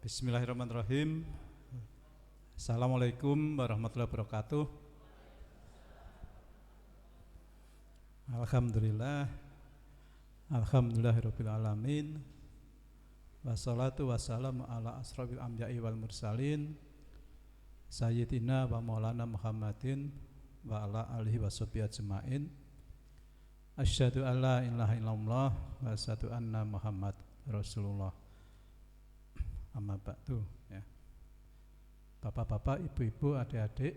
Bismillahirrahmanirrahim. Assalamualaikum warahmatullahi wabarakatuh. Alhamdulillah, alhamdulillahirabbil alamin. Wassalatu wassalamu ala asrofil anbiya'i wal mursalin sayyidina wa maulana Muhammadin wa ala alihi washabihi ajmain. Asyhadu an la ilaha illallah wa asyhadu anna Muhammad Rasulullah. Amma ba'du, ya. Bapak-bapak, ibu-ibu, adik-adik,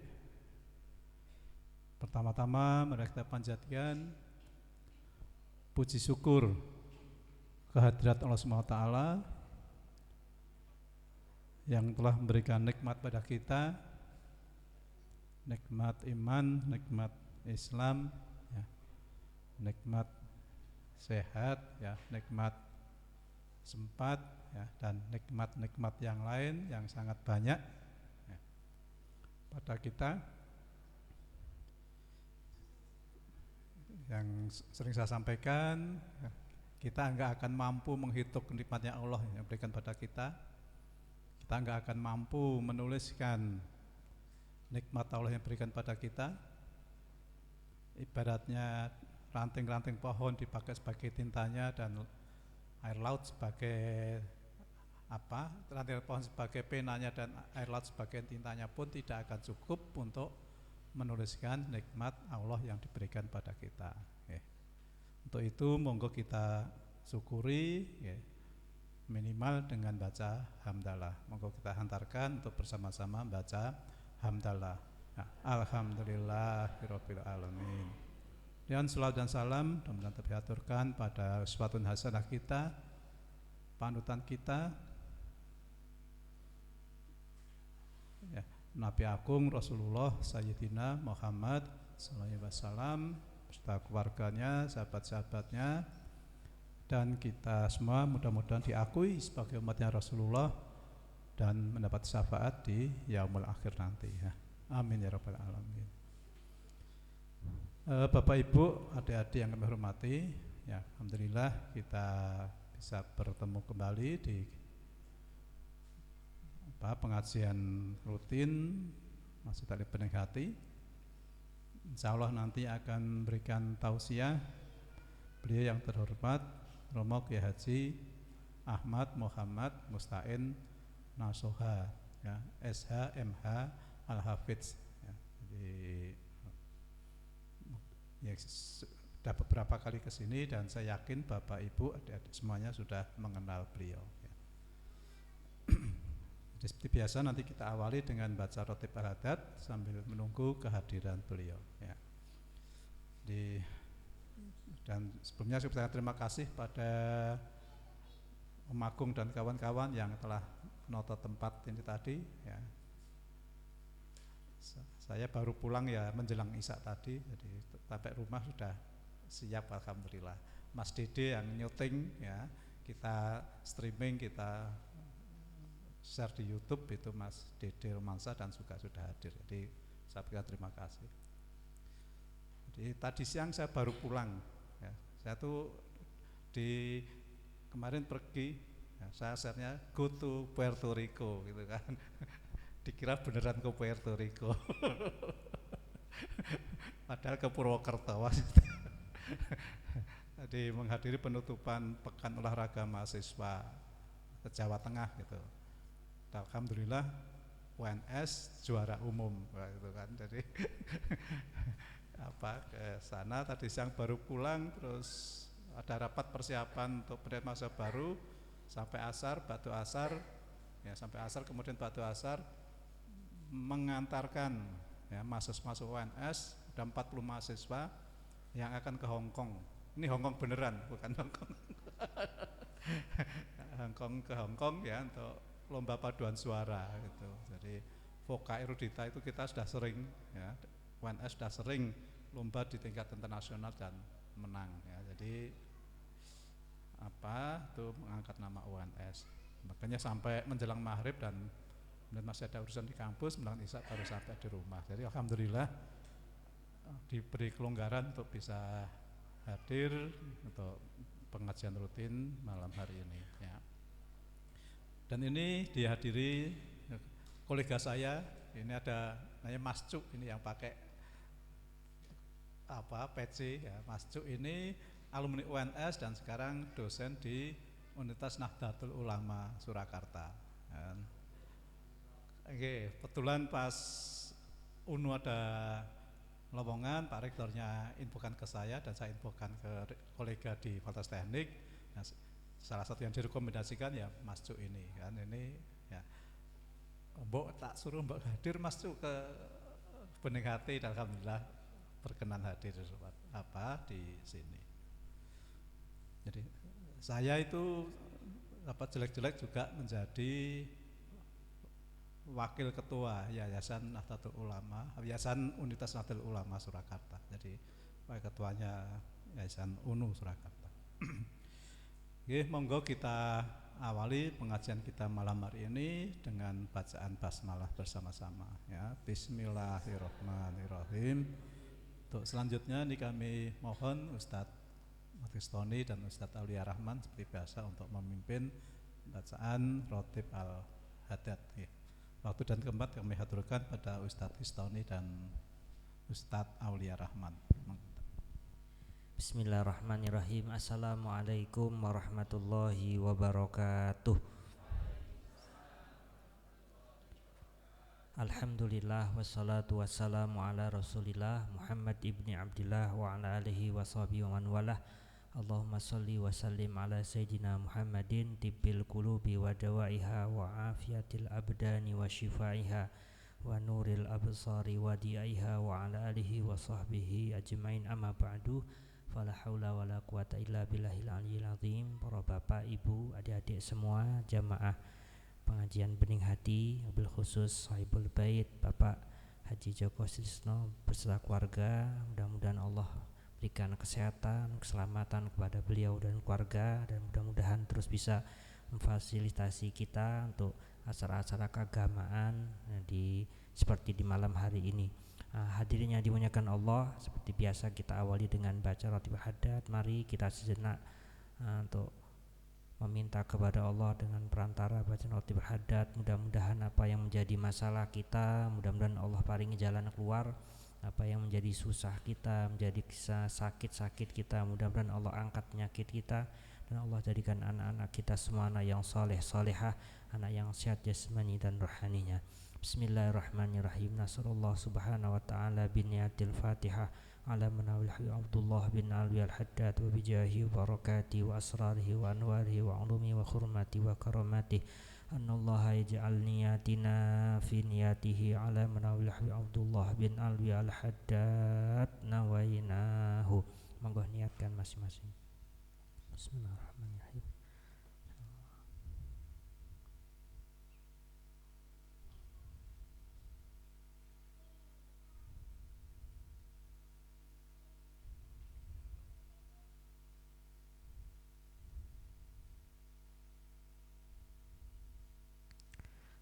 pertama-tama mari kita panjatkan puji syukur kehadirat Allah SWT yang telah memberikan nikmat pada kita, nikmat iman, nikmat Islam, ya, nikmat sehat, ya, nikmat sempat, ya, dan nikmat-nikmat yang lain yang sangat banyak, ya, pada kita. Yang sering saya sampaikan, ya, kita enggak akan mampu menghitung nikmatnya Allah yang berikan pada kita. Kita enggak akan mampu menuliskan nikmat Allah yang berikan pada kita. Ibaratnya ranting-ranting pohon dipakai sebagai tintanya dan air laut sebagai ranting pohon sebagai penanya dan air laut sebagai tintanya pun tidak akan cukup untuk menuliskan nikmat Allah yang diberikan pada kita, ya. Untuk itu monggo kita syukuri, ya, minimal dengan baca hamdalah. Monggo kita hantarkan untuk bersama-sama baca hamdalah, ya. Alhamdulillahirabbil alamin. Dan selawat dan salam mudah-mudahan terhaturkan pada uswatun hasanah kita, panutan kita, ya, Nabi Agung Rasulullah Sayyidina Muhammad sallallahu alaihi wasallam beserta keluarganya, sahabat-sahabatnya, dan kita semua mudah-mudahan diakui sebagai umatnya Rasulullah dan mendapat syafaat di yaumul akhir nanti, ya. Amin ya rabbal alamin. Bapak Ibu, adik-adik yang kami hormati, ya, alhamdulillah kita bisa bertemu kembali di pengajian rutin Masjid Al Bening Hati. Insya Allah nanti akan berikan tausiah beliau yang terhormat Romo Kiai Haji Ahmad Muhammad Musta'in Nasoha, ya, SH MH Al Hafidz, ya. Jadi ya, sudah beberapa kali ke sini dan saya yakin Bapak Ibu adik-adik semuanya sudah mengenal beliau, ya. Jadi seperti biasa nanti kita awali dengan baca rotib al-hadat sambil menunggu kehadiran beliau, ya. Dan sebelumnya saya terima kasih pada Om Agung dan kawan-kawan yang telah menoto tempat ini tadi, ya. Saya baru pulang, ya, menjelang Isya tadi, jadi sampai rumah sudah siap alhamdulillah. Mas Dede yang nyuting, ya, kita streaming, kita share di YouTube itu Mas Dede Romansa dan juga sudah hadir. Jadi saya berikan terima kasih. Jadi tadi siang saya baru pulang, ya. Saya tuh kemarin pergi, ya, saya share-nya go to Puerto Rico gitu kan. Dikira beneran ke Puerto Rico. Padahal ke Purwokerto. Jadi menghadiri penutupan Pekan Olahraga Mahasiswa ke Jawa Tengah gitu. Alhamdulillah UNS juara umum gitu kan. Jadi ke sana tadi siang baru pulang, terus ada rapat persiapan untuk penerima mahasiswa baru sampai asar, batu asar, ya, sampai asar, kemudian batu asar mengantarkan, ya, mahasiswa UNS, ada 40 mahasiswa yang akan ke Hong Kong. Ini Hong Kong beneran, bukan Hong Kong. Ke Hong Kong, ya, untuk lomba paduan suara gitu. Jadi Voka Erudita itu kita sudah sering, ya, UNS sudah sering lomba di tingkat internasional dan menang, ya. Jadi itu mengangkat nama UNS. Makanya sampai menjelang maghrib dan masih ada urusan di kampus, menjelang Isya baru sampai di rumah. Jadi alhamdulillah diberi kelonggaran untuk bisa hadir untuk pengajian rutin malam hari ini, ya. Dan ini dihadiri kolega saya, ini ada namanya Mas Cuk, ini yang pakai PC ya. Mas Cuk ini alumni UNS dan sekarang dosen di Universitas Nahdlatul Ulama Surakarta. Oke, kebetulan pas UNU ada lowongan, Pak Rektornya infokan ke saya dan saya infokan ke kolega di Fakultas Teknik. Nah, salah satu yang direkomendasikan ya Mas Cuk ini kan, ini ya Mbok tak suruh Mbok hadir Mas Cuk ke Bening Hati dan alhamdulillah berkenan hadir di sini. Jadi saya itu jelek-jelek juga menjadi wakil ketua Yayasan Nahdlatul Ulama, Yayasan Universitas Nahdlatul Ulama Surakarta. Jadi wakil ketuanya Yayasan UNU Surakarta. Oke, monggo kita awali pengajian kita malam hari ini dengan bacaan basmalah bersama-sama ya. Bismillahirrahmanirrahim. Untuk selanjutnya ini kami mohon Ustadz Matristoni dan Ustadz Aulia Rahman seperti biasa untuk memimpin bacaan Rotib Al-Haddad ya. Waktu dan tempat kami haturkan pada Ustadz Histoni dan Ustadz Aulia Rahman. Bismillahirrahmanirrahim. Assalamualaikum warahmatullahi wabarakatuh. Alhamdulillah wassalatu wassalamu ala rasulillah Muhammad ibni Abdillah wa ala alihi wa sahbihi wa man walah. Allahumma salli wa sallim ala sayyidina Muhammadin tibbil qulubi wa dawaiha wa afiyatil abdani wa shifaiha wa nuril absari wa diaiha wa ala alihi wa sahbihi ajmain, amma ba'du. Fala haula wala quwata illa billahil aliyil azim. Para bapak, ibu, adik-adik semua jamaah pengajian Bening Hati, wabil khusus sahibul bait Bapak Haji Joko Sisno beserta keluarga, mudah-mudahan Allah berikan kesehatan, keselamatan kepada beliau dan keluarga, dan mudah-mudahan terus bisa memfasilitasi kita untuk acara-acara keagamaan seperti di malam hari ini. Hadirin yang dimuliakan Allah, seperti biasa kita awali dengan baca Rotib Al-Haddad. Mari kita sejenak untuk meminta kepada Allah dengan perantara bacaan Rotib Al-Haddad. Mudah-mudahan apa yang menjadi masalah kita, mudah-mudahan Allah paringi jalan keluar. Apa yang menjadi susah kita, menjadi kisah sakit-sakit kita, mudah-mudahan Allah angkat penyakit kita, dan Allah jadikan anak-anak kita semua anak yang soleh, solehah, anak yang sehat jasmani dan rohaninya. Bismillahirrahmanirrahim. Nasrullah subhanahu wa ta'ala biniyatil fatihah ala manawilhi Abdullah bin Alwi Al-Haddad wa bijahi wa barakati wa asrarihi wa anwarihi wa ulumi wa khurmati wa karamati. Annallaha yaj'al niyatina fi niyatihi ala manawilhi Abdullah bin Alwi Al-Haddad nawainahu. Monggo niatkan masing-masing. Bismillahirrahmanirrahim.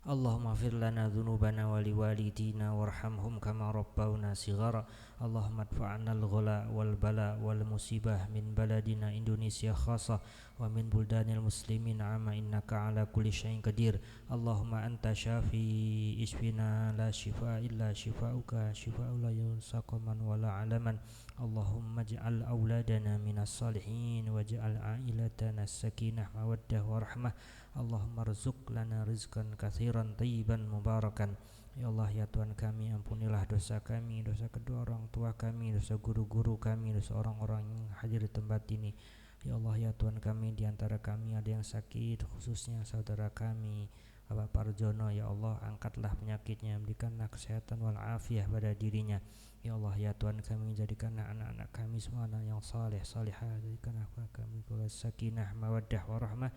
Allahumma fir lana dhunubana wa liwalidina warhamhum kama rabbawna sighara. Allahumma adfa'na al-ghala wal bala wal musibah min baladina Indonesia khasa wa min buldanil muslimin amma innaka ala kulli syai'in qadir. Allahumma anta syafi isfina la shifa illa shifauka shifa'u la yunsaqaman wa la alaman. Allahumma ij'al auladana minas salihin waj'al ailatana sakinah mawaddah warahmah. Allahumma rzuq lana rizqan katsiran thayyiban mubarakan. Ya Allah, ya Tuhan kami, ampunilah dosa kami, dosa kedua orang tua kami, dosa guru-guru kami, dosa orang-orang yang hadir di tempat ini. Ya Allah, ya Tuhan kami, di antara kami ada yang sakit, khususnya saudara kami Bapak Parjono. Ya Allah, angkatlah penyakitnya, berikanlah kesehatan wal afiyah pada dirinya. Ya Allah, ya Tuhan kami, jadikanlah anak-anak kami semua anak yang saleh, salihah. Jadikanlah kami sakinah mawaddah warahmah.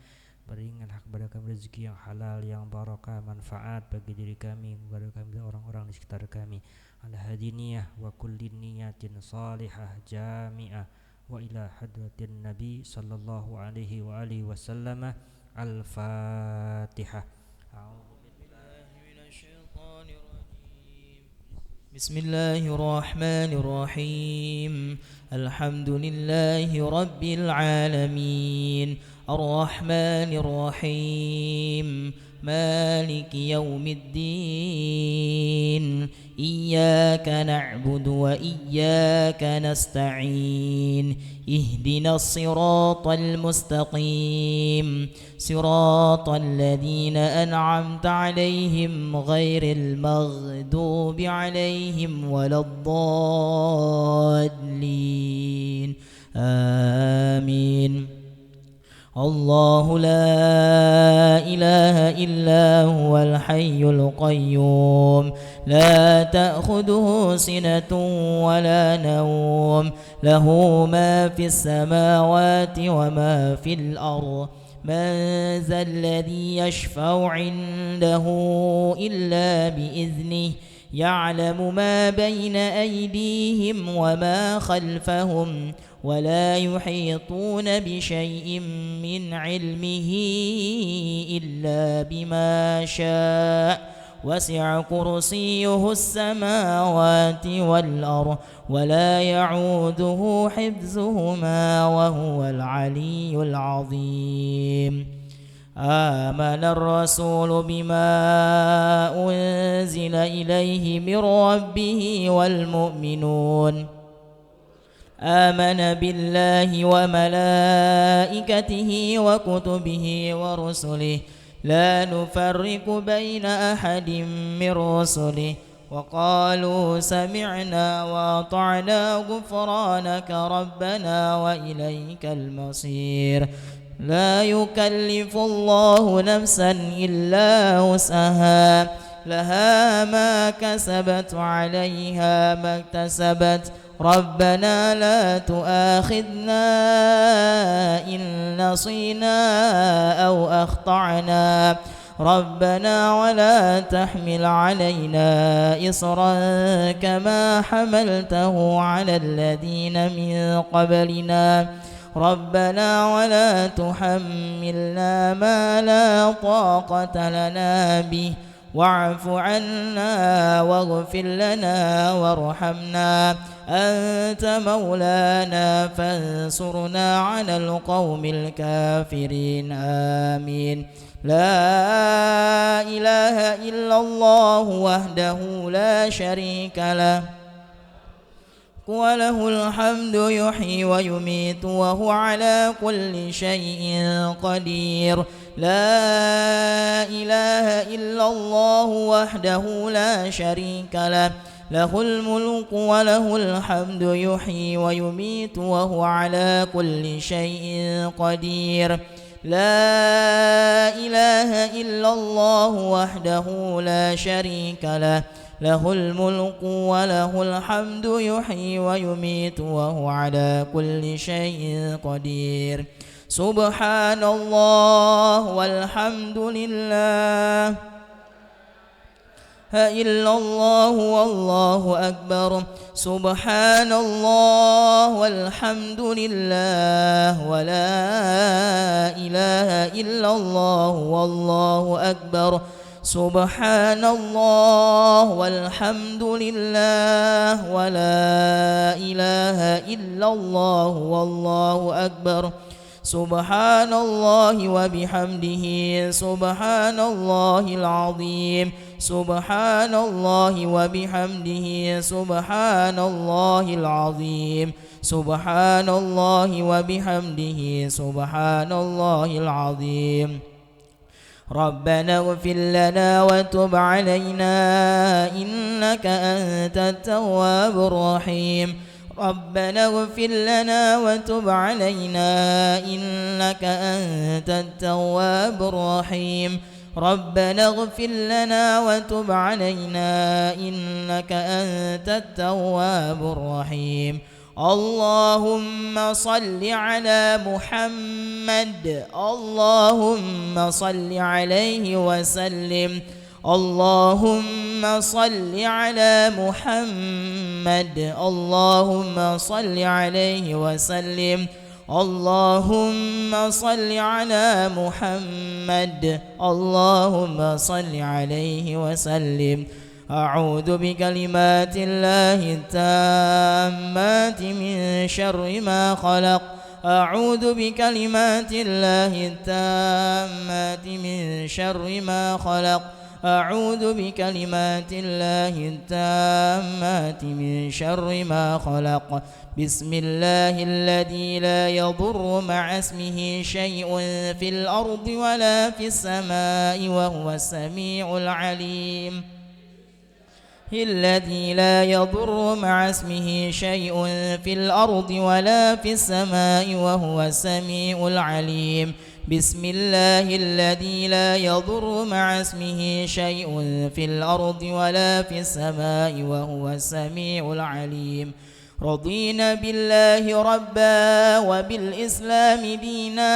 Berikanlah kepada kami rezeki yang halal, yang barakah, manfaat bagi diri kami, kepada kami dan orang-orang di sekitar kami. Ala hadiniyah wa kulli niyatin salihah jami'ah wa ila hadratin nabi sallallahu alaihi wa alihi wasallam. Al-Fatihah. Bismillahirrahmanirrahim. Alhamdulillahi rabbil alamin. الرحمن الرحيم مالك يوم الدين إياك نعبد وإياك نستعين اهدنا الصراط المستقيم صراط الذين أنعمت عليهم غير المغضوب عليهم ولا الضالين آمين. الله لا إله إلا هو الحي القيوم لا تأخذه سنة ولا نوم له ما في السماوات وما في الأرض من ذا الذي يشفع عنده إلا بإذنه يعلم ما بين أيديهم وما خلفهم ولا يحيطون بشيء من علمه إلا بما شاء وسع كرسيه السماوات والأرض ولا يعوده حفظهما وهو العلي العظيم. آمن الرسول بما أنزل إليه من ربه والمؤمنون آمن بالله وملائكته وكتبه ورسله لا نفرق بين أحد من رسله وقالوا سمعنا وأطعنا غفرانك ربنا وإليك المصير. لا يكلف الله نفسا إلا وسعها لها ما كسبت عليها ما اكتسبت ربنا لا تؤاخذنا إن نسينا أو أخطأنا ربنا ولا تحمل علينا إصرا كما حملته على الذين من قبلنا ربنا ولا تحملنا ما لا طاقة لنا به واعف عنا واغفر لنا وارحمنا أنت مولانا فانصرنا على القوم الكافرين آمين. لا إله إلا الله وحده لا شريك له وله الحمد يحيي ويميت وهو على كل شيء قدير. لا إله إلا الله وحده لا شريك له له الملك وله الحمد يحيي ويميت وهو على كل شيء قدير. لا إله إلا الله وحده لا شريك له له الملك وله الحمد يحيي ويميت وهو على كل شيء قدير. سبحان الله والحمد لله إلا الله والله أكبر. سبحان الله والحمد لله ولا إله إلا الله والله أكبر. سبحان الله والحمد لله ولا إله إلا الله والله أكبر. سبحان الله وبحمده سبحان الله العظيم. سبحان الله وبحمده سبحان الله العظيم. سبحان الله وبحمده سبحان الله العظيم. ربنا اغفر لنا وتب علينا إنك أنت التواب الرحيم. ربنا اغفر لنا وتب علينا إنك أنت التواب الرحيم. ربنا اغفر لنا وتب علينا إنك أنت التواب الرحيم. اللهم صل على محمد اللهم صل عليه وسلم. اللهم صل على محمد اللهم صل عليه وسلم. اللهم صل على محمد اللهم صل عليه وسلم. أعوذ بكلمات الله التامات من شر ما خلق. أعوذ بكلمات الله التامات من شر ما خلق أعوذ بكلمات الله التامات من شر ما خلق بسم الله الذي لا يضر مع اسمه شيء في الأرض ولا في السماء وهو السميع العليم الذي لا يضر مع اسمه شيء في الأرض ولا في السماء وهو السميع العليم بسم الله الذي لا يضر مع اسمه شيء في الأرض ولا في السماء وهو السميع العليم رضينا بالله ربا وبالإسلام دينا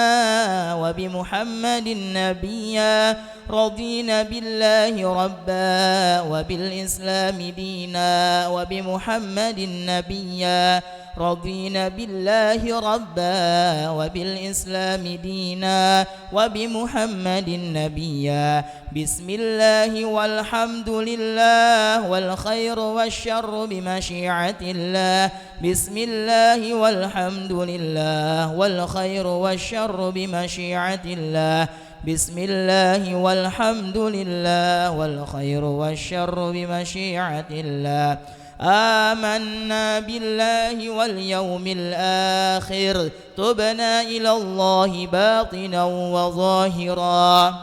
وبمحمد نبيا رضينا بالله ربا وبالإسلام دينا وبمحمد نبيا رضينا بالله ربا وبالإسلام دينا وبمحمد نبيا بسم الله والحمد لله والخير والشر بمشيئة الله بسم الله والحمد لله والخير والشر بمشيئة الله بسم الله والحمد لله والخير والشر بمشيئة الله آمنا بالله واليوم الآخر تبنا إلى الله باطنا وظاهرا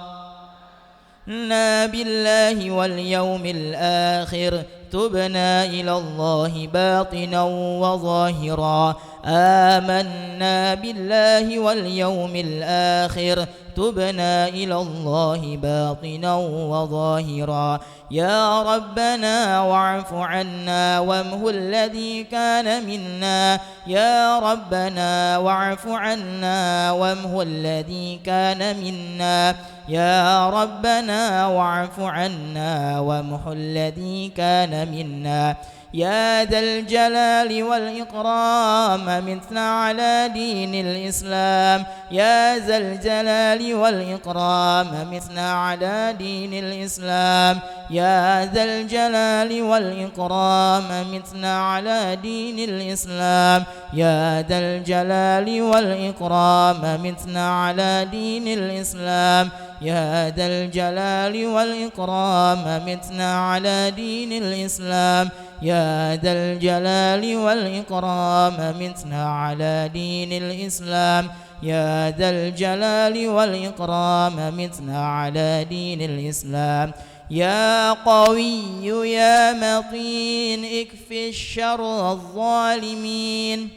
آمنا بالله واليوم الآخر تبنا إلى الله باطنا وظاهرا آمنا بالله واليوم الآخر تبنا إلى الله باطنا وظاهرا يا ربنا واعف عنا وامه الذي كان منا يا ربنا واعف عنا وامه الذي كان منا يا ربنا واعف عنا وامه الذي كان منا يا ذا الجلال والإكرام متنا على دين الإسلام يا ذا الجلال والإكرام متنا على دين الإسلام يا ذا الجلال والإكرام متنا على دين الإسلام يا ذا الجلال والإكرام متنا على دين الإسلام يا ذا الجلال والإكرام متنا على دين الإسلام يا ذا الجلال والإكرام متنا على دين الإسلام يا ذا الجلال والإكرام متنا على دين الإسلام يا قوي يا متين اكفي الشر الظالمين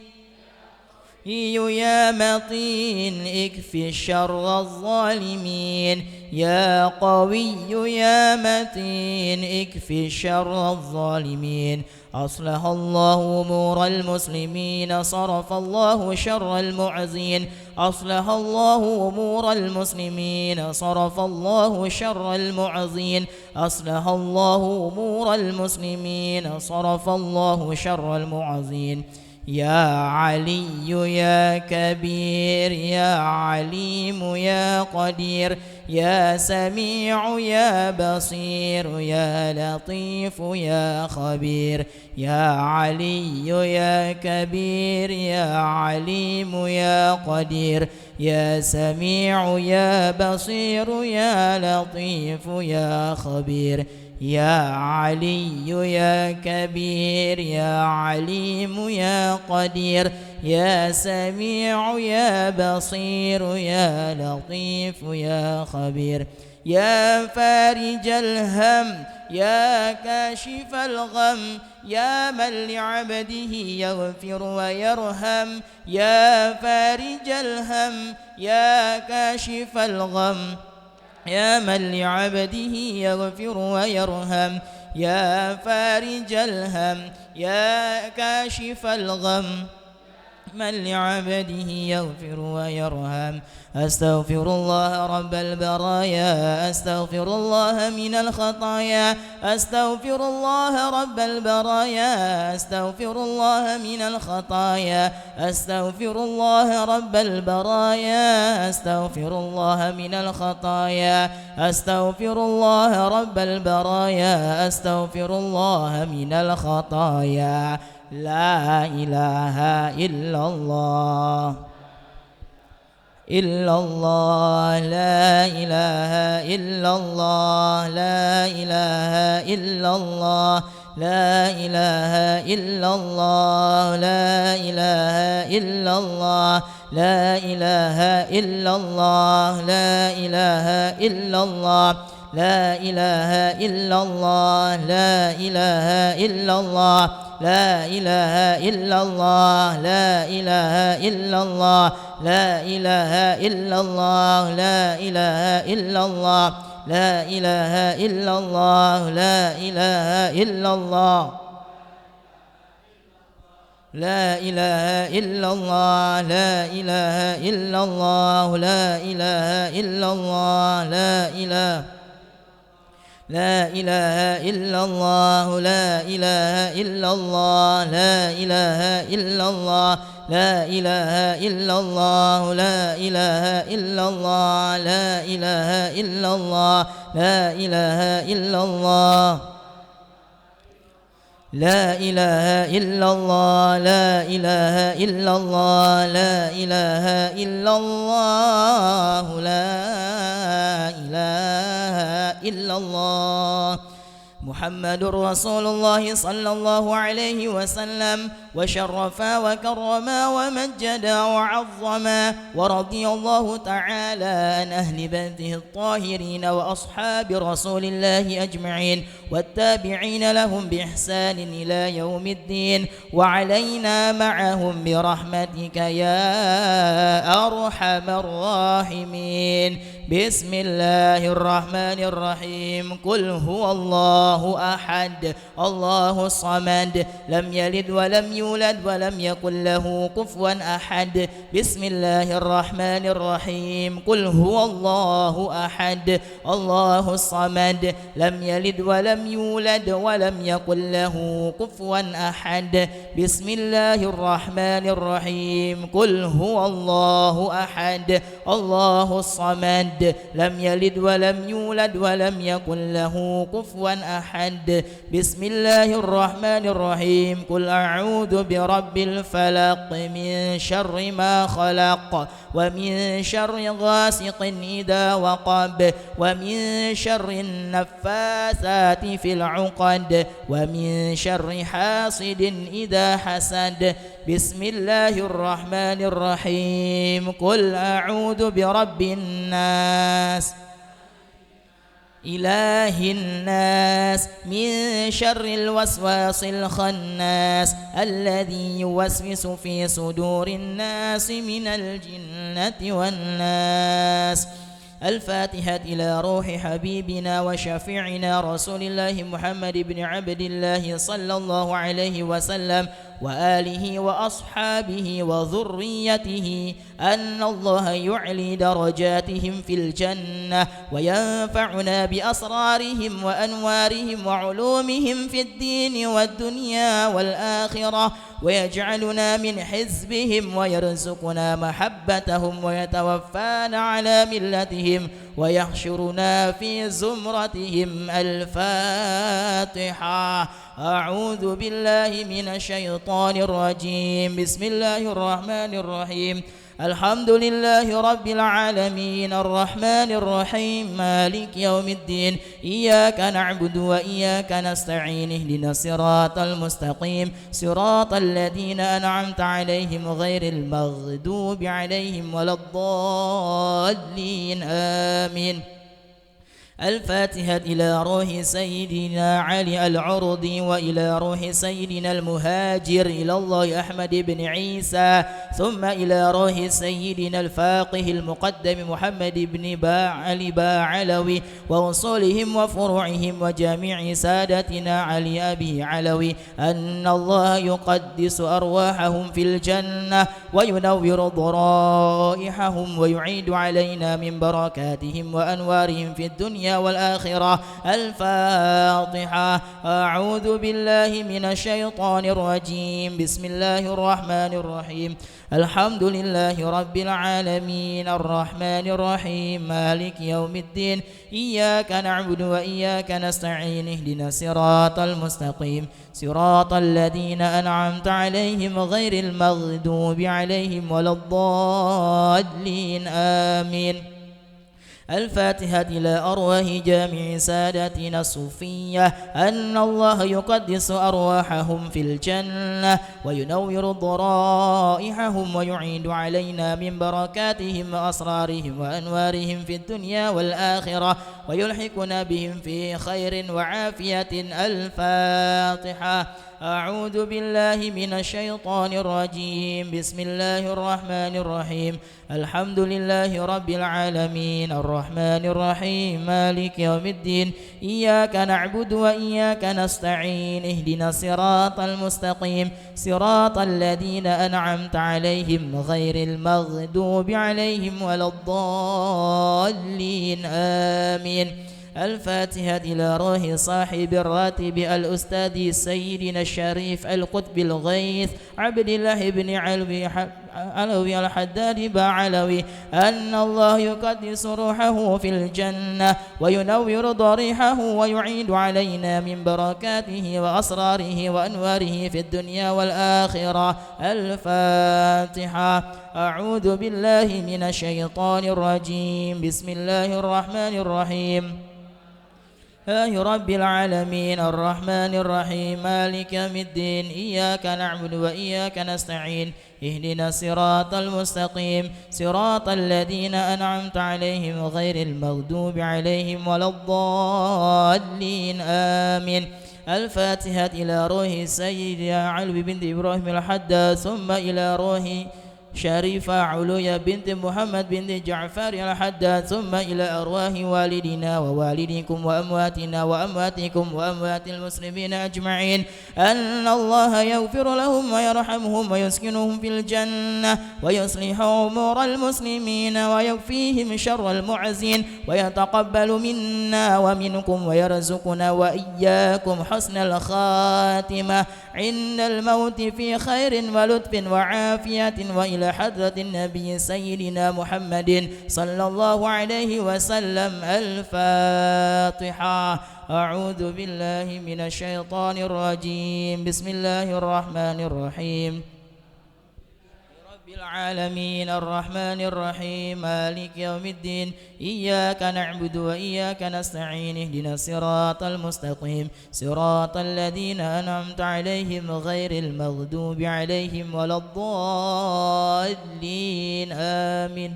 يا متين اكفي شر الظالمين يا قوي يا متين اكفي شر الظالمين أصلح الله أمور المسلمين صرف الله شر المعزين أصلح الله أمور المسلمين صرف الله شر المعزين أصلح الله أمور المسلمين صرف الله شر المعزين يا علي يا كبير يا عليم يا قدير يا سميع يا بصير يا لطيف يا خبير يا علي يا كبير يا عليم يا قدير يا سميع يا بصير يا لطيف يا خبير يا علي يا كبير يا عليم يا قدير يا سميع يا بصير يا لطيف يا خبير يا فارج الهم يا كاشف الغم يا من لعبده يغفر ويرحم يا فارج الهم يا كاشف الغم يا من لعبده يغفر ويرحم يا فارج الهم يا كاشف الغم من لعبده يغفر ويرحم أستغفر الله رب البرايا أستغفر الله من الخطايا أستغفر الله رب البرايا أستغفر الله من الخطايا أستغفر الله رب البرايا أستغفر الله من الخطايا أستغفر الله رب البرايا أستغفر الله من الخطايا لا إله إلا الله إلا الله لا إله إلا الله لا إله إلا الله لا إله إلا الله لا إله إلا الله لا إله إلا الله لا إله إلا الله لا إله إلا الله لا إله إلا الله لا إله إلا الله لا إله إلا الله لا إله إلا الله لا إله إلا الله لا إله إلا الله لا إله إلا الله لا إله إلا الله لا إله إلا الله لا إله إلا الله لا إله لا إله إلا الله لا إله إلا الله لا إله إلا الله لا إله إلا الله لا إله إلا الله لا إله إلا الله لا إله إلا الله لا إله إلا الله لا إله إلا الله لا إله إلا الله لا إله إلا الله محمد رسول الله صلى الله عليه وسلم وشرفا وكرما ومجدا وعظما ورضي الله تعالى عن أهل بيته الطاهرين وأصحاب رسول الله أجمعين والتابعين لهم بإحسان إلى يوم الدين وعلينا معهم برحمتك يا أرحم الراحمين بسم الله الرحمن الرحيم قل هو الله أحد الله الصمد لم يلد ولم يولد ولم يكن له كفوا أحد بسم الله الرحمن الرحيم قل هو الله أحد الله الصمد لم يلد ولم يولد ولم يكن له كفوا أحد بسم الله الرحمن الرحيم قل هو الله أحد الله الصمد لم يلد ولم يولد ولم يكن له كفوا أحد بسم الله الرحمن الرحيم قل أعوذ برب الفلق من شر ما خلق ومن شر غاسق إذا وقب ومن شر النفاثات في العقد ومن شر حاسد إذا حسد بسم الله الرحمن الرحيم قل أعوذ برب الناس إله الناس من شر الوسواس الخناس الذي يوسوس في صدور الناس من الجنة والناس الفاتحة إلى روح حبيبنا وشفيعنا رسول الله محمد بن عبد الله صلى الله عليه وسلم وآله وأصحابه وذريته أن الله يعلي درجاتهم في الجنة وينفعنا بأسرارهم وأنوارهم وعلومهم في الدين والدنيا والآخرة ويجعلنا من حزبهم ويرزقنا محبتهم ويتوفانا على ملتهم ويحشرنا في زمرتهم. الفاتحة. أعوذ بالله من الشيطان الرجيم. بسم الله الرحمن الرحيم. الحمد لله رب العالمين الرحمن الرحيم مالك يوم الدين إياك نعبد وإياك نستعين اهدنا الصراط المستقيم صراط الذين أنعمت عليهم غير المغضوب عليهم ولا الضالين آمين. الفاتحة إلى روح سيدنا علي العرضي وإلى روح سيدنا المهاجر إلى الله أحمد بن عيسى ثم إلى روح سيدنا الفاقه المقدم محمد بن علي باعلوي ووصولهم وفروعهم وجميع سادتنا علي أبي علوي أن الله يقدس أرواحهم في الجنة وينور ضرائحهم ويعيد علينا من بركاتهم وأنوارهم في الدنيا الدنيا والآخرة. الفاتحة. أعوذ بالله من الشيطان الرجيم. بسم الله الرحمن الرحيم. الحمد لله رب العالمين الرحمن الرحيم مالك يوم الدين إياك نعبد وإياك نستعين اهدنا الصراط المستقيم صراط الذين أنعمت عليهم غير المغضوب عليهم ولا الضالين آمين. الفاتحة إلى أرواح جميع سادتنا الصوفية أن الله يقدس أرواحهم في الجنة وينور ضرائحهم ويعيد علينا من بركاتهم وأسرارهم وأنوارهم في الدنيا والآخرة ويلحقنا بهم في خير وعافية. الفاتحة. أعوذ بالله من الشيطان الرجيم. بسم الله الرحمن الرحيم. الحمد لله رب العالمين الرحمن الرحيم مالك يوم الدين إياك نعبد وإياك نستعين اهدنا الصراط المستقيم صراط الذين أنعمت عليهم غير المغضوب عليهم ولا الضالين آمين. الفاتحة إلى روح صاحب الراتب الأستاذ سيدنا الشريف القطب الغيث عبد الله بن علوي الحداد بعلوي أن الله يقدس روحه في الجنة وينور ضريحه ويعيد علينا من بركاته وأسراره وأنواره في الدنيا والآخرة. الفاتحة. أعوذ بالله من الشيطان الرجيم. بسم الله الرحمن الرحيم. الله رب العالمين الرحمن الرحيم مالك يوم الدين إياك نعبد وإياك نستعين اهدنا الصراط المستقيم صراط الذين أنعمت عليهم غير المغضوب عليهم ولا الضالين آمين. الفاتحة إلى روح سيدة علوي بنت إبراهيم الحداد ثم إلى روح شريفة علوية بنت محمد بنت جعفر الحداد ثم إلى أرواح والدنا ووالدكم وأمواتنا وأمواتكم وأموات المسلمين أجمعين أن الله يغفر لهم ويرحمهم ويسكنهم في الجنة ويصلح أمور المسلمين ويكفيهم شر المعزين ويتقبل منا ومنكم ويرزقنا وإياكم حسن الخاتمة عند الموت في خير ولطف وعافية وإلى حضرة النبي سيدنا محمد صلى الله عليه وسلم. الفاتحة. أعوذ بالله من الشيطان الرجيم. بسم الله الرحمن الرحيم العالمين الرحمن الرحيم مالك يوم الدين إياك نعبد وإياك نستعين اهدنا الصراط المستقيم صراط الذين أنعمت عليهم غير المغضوب عليهم ولا الضالين آمين.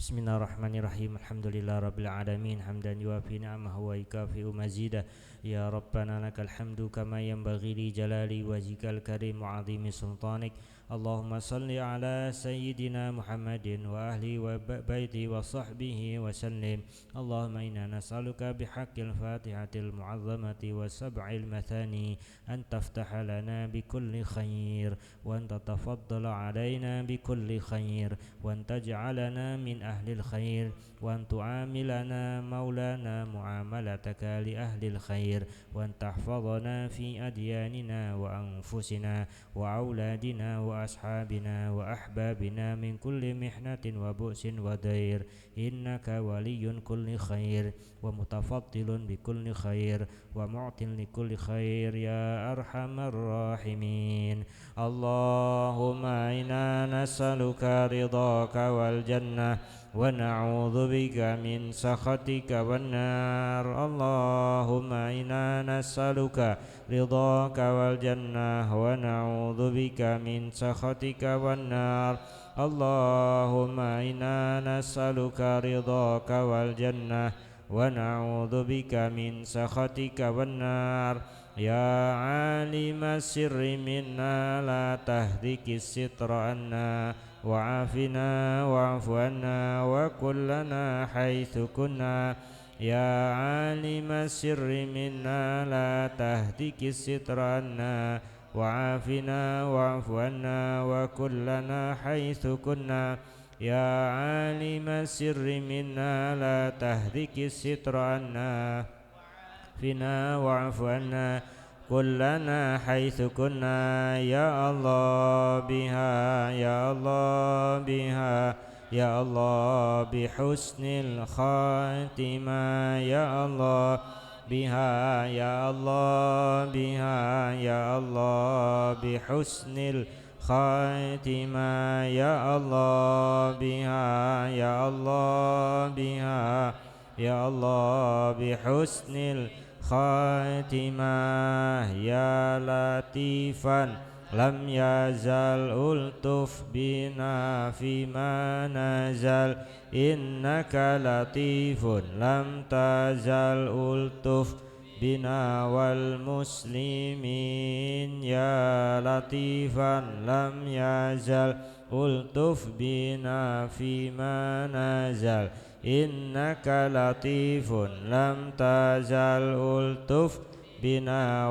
Bismillahirrahmanirrahim. Alhamdulillah rabbil alamin hamdan yuafi ni'amahu wa yukafi'u mazidah. Ya Rabbana lakal hamdu kama yanbaghi li jalali wajhikal karim wa 'azimi sultanik. Allahumma salli ala sayyidina Muhammadin wa ahli wa baiti wa sahbihi wa sallim. Allahumma inna nas'aluka bihaqqil fatihatil mu'azzamati wa sab'il mathani an taftaha lana bikulli khair wa an tatafaddala alaina bikulli khair wa an taj'alana min ahlil khair wa an tu'amilana maulana mu'amalataka li ahlil khair wa an tahfadhana fi adyanina wa anfusina wa auladina wa ashabina wa ahbabina min kulli mihnatin wa bu'sin wa dair innaka waliyun kulli khair wa mutafaddilun bi kulli khair wa mu'tin li kulli khair ya arhamar rahimin. Allahumma inna nas'aluka ridhaka wal jannah wa na'udzu bika min sakhatika wan nar. Allahumma inna nas'aluka ridhaka wal jannah wa na'udzu bika min sakhatika wan nar. Allahumma inna nas'aluka ridhaka wal jannah wa na'udzu bika min sakhatika wan nar. Ya alima sirri minna la tahdikis sitra anna wa afina wa'fu anna wa kullana haitsu kunna. Ya alima sirri minna la tahdikis sitra anna wa afina wa'fu anna wa kullana haitsu kunna. يا عالم السر منا لا تهتك الستر عنا فينا واعف عنا كلنا حيث كنا يا الله بها يا الله بها يا الله بحسن الخاتمة يا الله بها يا الله بها يا الله بحسن الخاتمة يا الله بها يا الله بها يا الله بحسن الخاتمة يا لطيفا لم يزل ألطف بنا فيما نزل إنك لطيف لم تزل ألطف بنا والمسلمين يا لطيفا لم يزل ألطف بنا فيما نزل إنك لطيف لم تزل ألطف بنا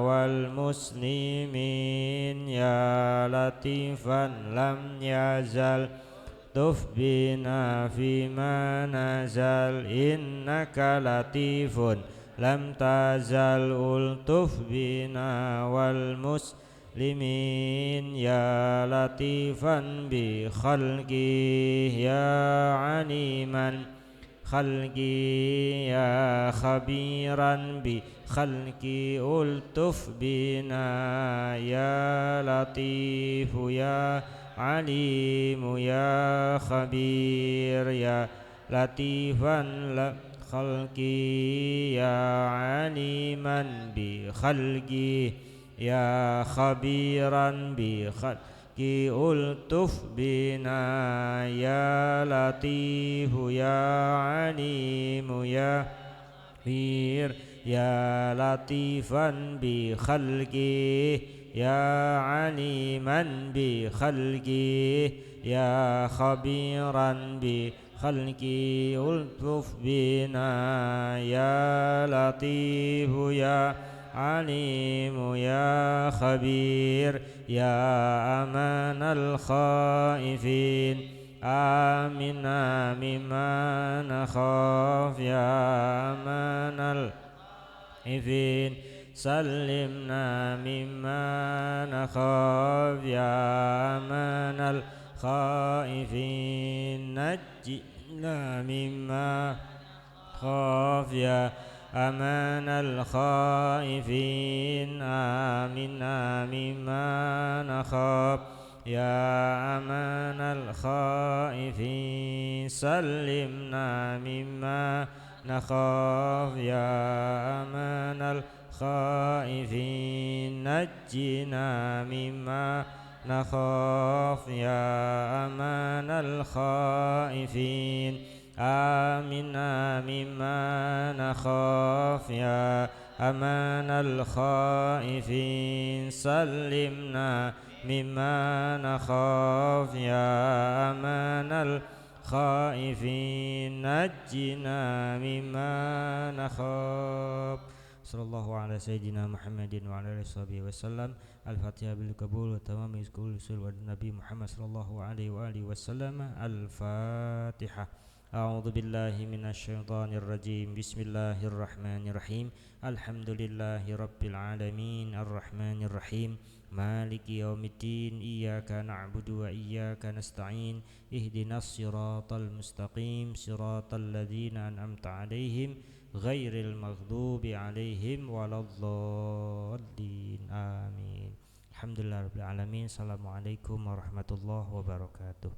والمسلمين يا لطيفا لم يزل ألطف بنا فيما نزل إنك لطيف لم تزل ألطف بنا والمسلمين يا لطيفا بخلقه يا عليما خلقي يا خبيرا بخلقي ألطف بنا يا لطيف يا عليم يا خبير يا لطيفا خلقي يا عليما بخلقي يا خبيرا بخلقي ألطف بنا يا لطيف يا عليم يا خبير يا لطيفا بخلقه يا عليما بخلقه يا خبيرا بخلقه ألطف بنا يا لطيف يا عليم يا خبير يا أمان الخائفين آمنا مما نخاف يا أمان الخائفين سلمنا مما نخاف يا أمان الخائفين نجنا مما خاف يا أمان الخائفين آمنا مما نخاف يا أمان الخائفين سلمنا مما نخاف يا أمان الخائفين نجنا مما نخاف يا أمان الخائفين آمنا مما نخاف يا أمان الخائفين سلمنا مما نخاف يا أمان الخائفين نجنا مما نخاف صلى الله على سيدنا محمد وعلى آله وصحبه وسلم الفاتحة بالقبول وتمام كل رسول والنبي محمد صلى الله عليه وآله وسلم الفاتحة أعوذ بالله من الشيطان الرجيم بسم الله الرحمن الرحيم الحمد لله رب العالمين الرحمن الرحيم مالك يوم الدين إياك نعبد وإياك نستعين اهدنا الصراط المستقيم صراط الذين أنعمت عليهم غير المغضوب عليهم ولا الضالين آمين الحمد لله رب العالمين السلام عليكم ورحمة الله وبركاته.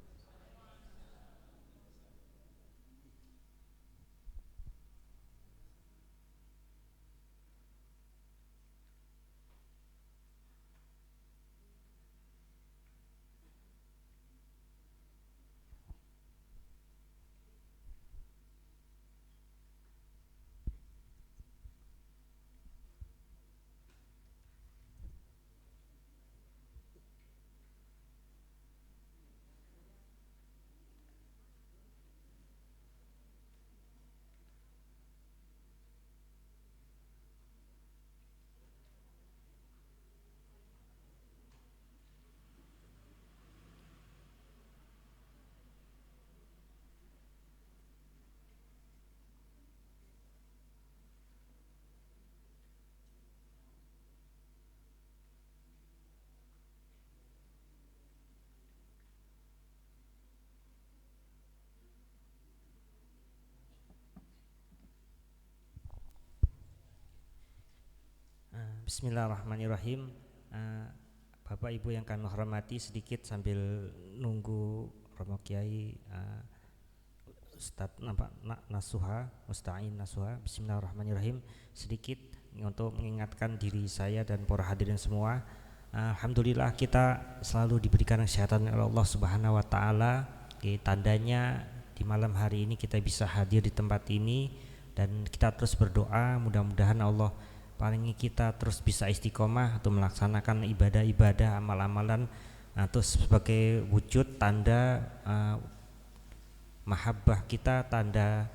Bismillahirrahmanirrahim. Bapak Ibu yang kami hormati, sedikit sambil nunggu Romo Kiai Ustadz Nasuha, Musta'in Nasuha. Bismillahirrahmanirrahim. Sedikit untuk mengingatkan diri saya dan para hadirin semua. Alhamdulillah kita selalu diberikan kesehatan oleh Allah Subhanahu wa taala. Tandanya di malam hari ini kita bisa hadir di tempat ini, dan kita terus berdoa mudah-mudahan Allah palingi kita terus bisa istiqomah untuk melaksanakan ibadah-ibadah, amal-amalan, terus sebagai wujud tanda mahabbah kita, tanda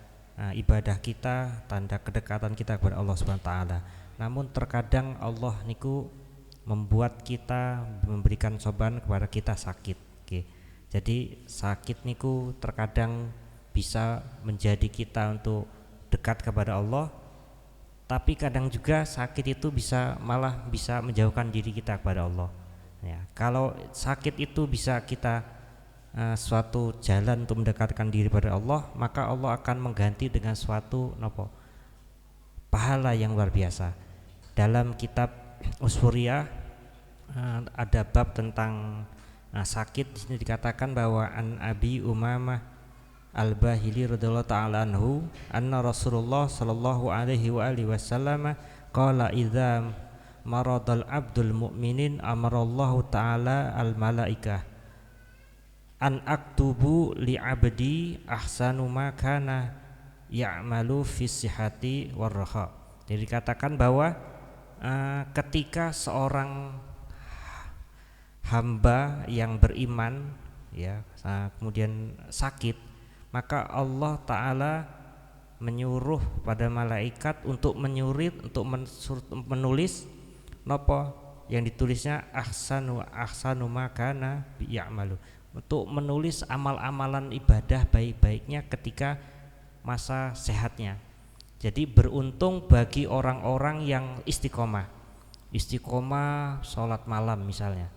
ibadah kita, tanda kedekatan kita kepada Allah Subhanahu wa taala. Namun terkadang Allah niku membuat kita, memberikan cobaan kepada kita sakit. Jadi sakit niku terkadang bisa menjadi kita untuk dekat kepada Allah, tapi kadang juga sakit itu malah bisa menjauhkan diri kita kepada Allah. Ya, kalau sakit itu bisa kita suatu jalan untuk mendekatkan diri kepada Allah, maka Allah akan mengganti dengan suatu pahala yang luar biasa. Dalam kitab Usfuriyah ada bab tentang sakit. Di sini dikatakan bahwa an Abi Umamah Al-Bahili radhiyallahu ta'ala anhu anna Rasulullah sallallahu alaihi wa alihi wasallam qala idza maradal abdul mu'minin amarallahu ta'ala al malaikah an aktubu li abdi ahsanu ma kana ya'malu fi sihhati warraha. Jadi dikatakan bahwa ketika seorang hamba yang beriman kemudian sakit, maka Allah Ta'ala menyuruh pada malaikat untuk menulis nopo yang ditulisnya ahsanu makana ya'malu, untuk menulis amal-amalan ibadah baik-baiknya ketika masa sehatnya. Jadi beruntung bagi orang-orang yang istiqomah sholat malam misalnya,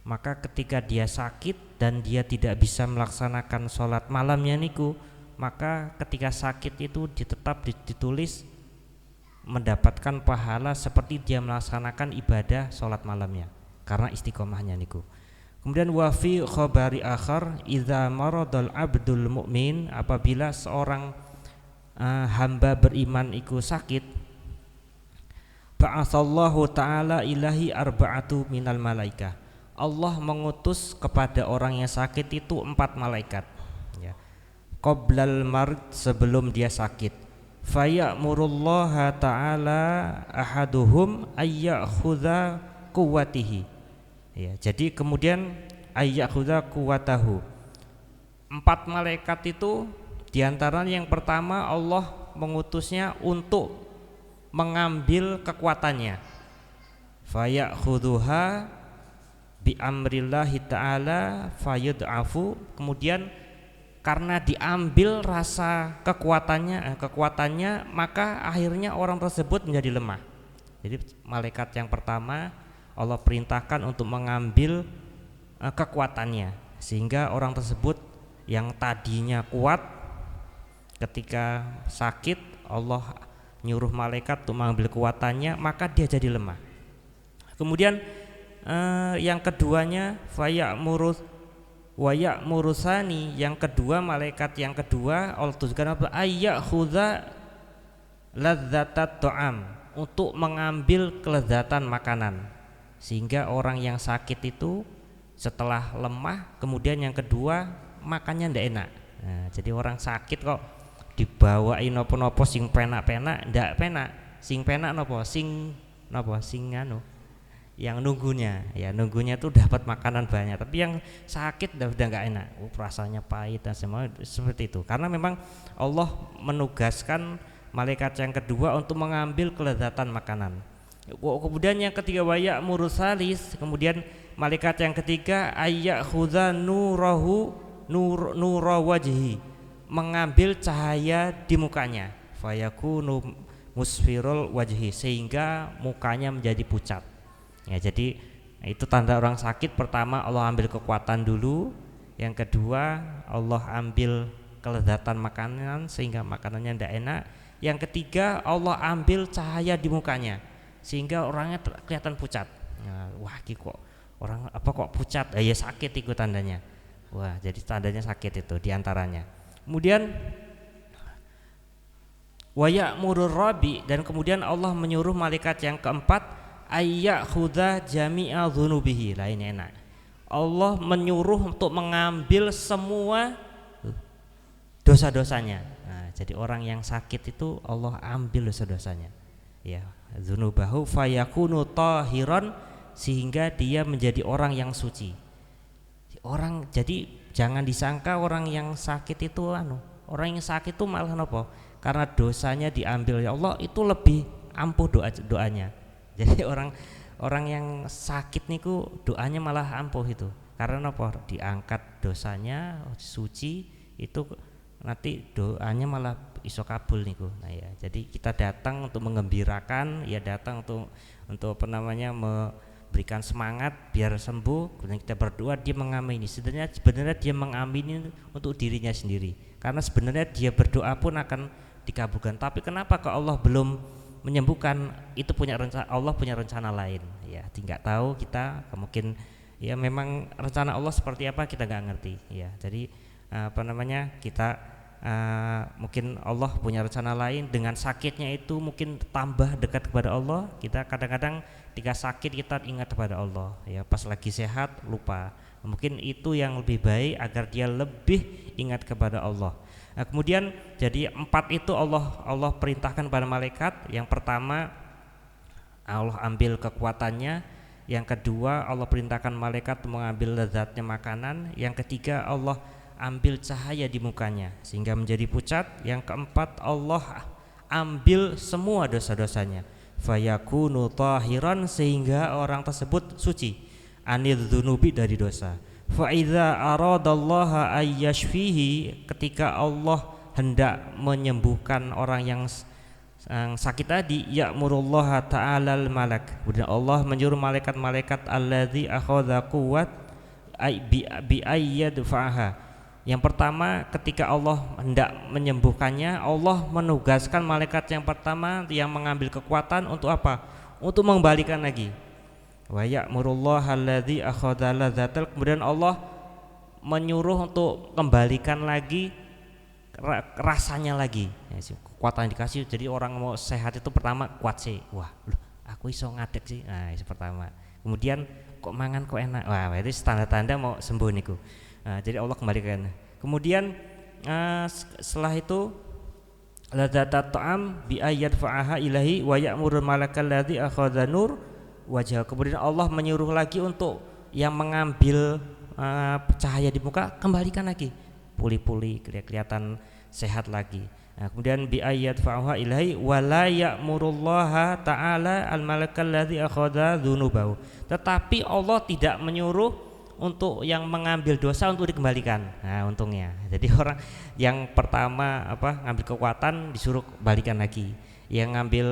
maka ketika dia sakit dan dia tidak bisa melaksanakan sholat malamnya niku, maka ketika sakit itu tetap ditulis mendapatkan pahala seperti dia melaksanakan ibadah sholat malamnya karena istiqomahnya niku. Kemudian wa fi khabari akhar idza maradal abdul mu'min, apabila seorang hamba beriman iku sakit, ba'atsallahu ta'ala ilahi arba'atu minal malaikah, Allah mengutus kepada orang yang sakit itu 4 malaikat qoblal marid, sebelum dia sakit. Faya'murullaha ta'ala ahaduhum ayyakhudha quwwatihi. Jadi kemudian ayyakhudha quwwatahu, 4 malaikat itu diantaranya yang pertama Allah mengutusnya untuk mengambil kekuatannya. Faya'khudhuha bi amrillahi ta'ala fayud'afu, kemudian karena diambil rasa kekuatannya maka akhirnya orang tersebut menjadi lemah. Jadi malaikat yang pertama Allah perintahkan untuk mengambil kekuatannya, sehingga orang tersebut yang tadinya kuat ketika sakit Allah nyuruh malaikat untuk mengambil kekuatannya, maka dia jadi lemah. Kemudian yang keduanya murusani, yang kedua malaikat yang kedua Allah tujukan apa? Ayyakhudha ladzatat ta'am, untuk mengambil kelezatan makanan, sehingga orang yang sakit itu setelah lemah kemudian yang kedua makannya ndak enak. Jadi orang sakit kok dibawain nopo-nopo sing penak-penak ndak penak, sing penak nopo sing yang nunggunya tuh dapat makanan banyak, tapi yang sakit udah nggak enak, rasanya pahit dan semua seperti itu. Karena memang Allah menugaskan malaikat yang kedua untuk mengambil kelezatan makanan. Kemudian yang ketiga waya murusalis, kemudian malaikat yang ketiga ayyakhudha nura wajhi, mengambil cahaya di mukanya, fayakunu musfirul wajhi, sehingga mukanya menjadi pucat. Jadi itu tanda orang sakit. Pertama Allah ambil kekuatan dulu, yang kedua Allah ambil kelezatan makanan sehingga makanannya tidak enak, yang ketiga Allah ambil cahaya di mukanya sehingga orangnya kelihatan pucat. Nah, wah iki kok orang apa kok pucat? Ya sakit itu tandanya. Wah, jadi tandanya sakit itu diantaranya. Kemudian wa ya'murur rabi, dan kemudian Allah menyuruh malaikat yang keempat ayyakhudha jami'a dzunubihi. Lah ini enak. Allah menyuruh untuk mengambil semua dosa-dosanya. Nah, jadi orang yang sakit itu Allah ambil dosa-dosanya. Ya, dzunubahu fayakunu tahiran, sehingga dia menjadi orang yang suci. Orang, jadi jangan disangka orang yang sakit itu orang yang sakit itu malah nopo? Karena dosanya diambil ya Allah itu lebih ampuh doanya. Jadi orang yang sakit niku doanya malah ampuh itu. Karena apa? Diangkat dosanya, suci, itu nanti doanya malah iso kabul niku. Nah ya, jadi kita datang untuk mengembirakan, ya datang untuk apa namanya memberikan semangat biar sembuh. Kemudian kita berdoa, dia mengamini. Sebenarnya dia mengamini untuk dirinya sendiri. Karena sebenarnya dia berdoa pun akan dikabulkan. Tapi kenapa kok Allah belum menyembuhkan? Itu punya rencana, Allah punya rencana lain. Ya, tidak tahu kita, mungkin ya memang rencana Allah seperti apa kita nggak ngerti. Ya, jadi apa namanya kita mungkin Allah punya rencana lain. Dengan sakitnya itu mungkin tambah dekat kepada Allah. Kita kadang-kadang ketika sakit kita ingat kepada Allah. Ya, pas lagi sehat lupa. Mungkin itu yang lebih baik agar dia lebih ingat kepada Allah. Nah, kemudian jadi 4 itu Allah perintahkan pada malaikat. Yang pertama Allah ambil kekuatannya. Yang kedua Allah perintahkan malaikat mengambil lezatnya makanan. Yang ketiga Allah ambil cahaya di mukanya sehingga menjadi pucat. Yang keempat Allah ambil semua dosa-dosanya, fayakunu tahiran, sehingga orang tersebut suci anidzunubi, dari dosa. Fa idza aradallaha ayyashfihi, ketika Allah hendak menyembuhkan orang yang sakit tadi, ya'murullaha ta'ala al-malak, kemudian Allah menyuruh malaikat-malaikat alladzi akhadha quwwat bi ayyadfa'aha. Yang pertama, ketika Allah hendak menyembuhkannya, Allah menugaskan malaikat yang pertama yang mengambil kekuatan untuk apa? Untuk mengembalikan lagi. Wa ya'murullaha alladzi akhadha ladzatal, kemudian Allah menyuruh untuk kembalikan lagi rasanya lagi. Ya, kekuatan dikasih. Jadi orang mau sehat itu pertama kuat sih. Wah, loh, aku iso ngadeg sih. Nah, itu pertama. Kemudian kok mangan kok enak. Wah, itu tanda-tanda mau sembuh niku. Nah, jadi Allah kembalikan. Kemudian setelah itu ladzatat ta'am bi ayyadfa'aha ilahi wa ya'murul malakal ladzi akhadha nur wajah. Kemudian Allah menyuruh lagi untuk yang mengambil cahaya di muka, kembalikan lagi, pulih-pulih, kelihatan sehat lagi. Nah, kemudian bi ayyadfa'aha ilahi wa la ya'murullaha ta'ala al malakal ladzi akhadha dzunubahu. Tetapi Allah tidak menyuruh untuk yang mengambil dosa untuk dikembalikan. Nah, untungnya. Jadi orang yang pertama ngambil kekuatan disuruh balikan lagi. Yang ngambil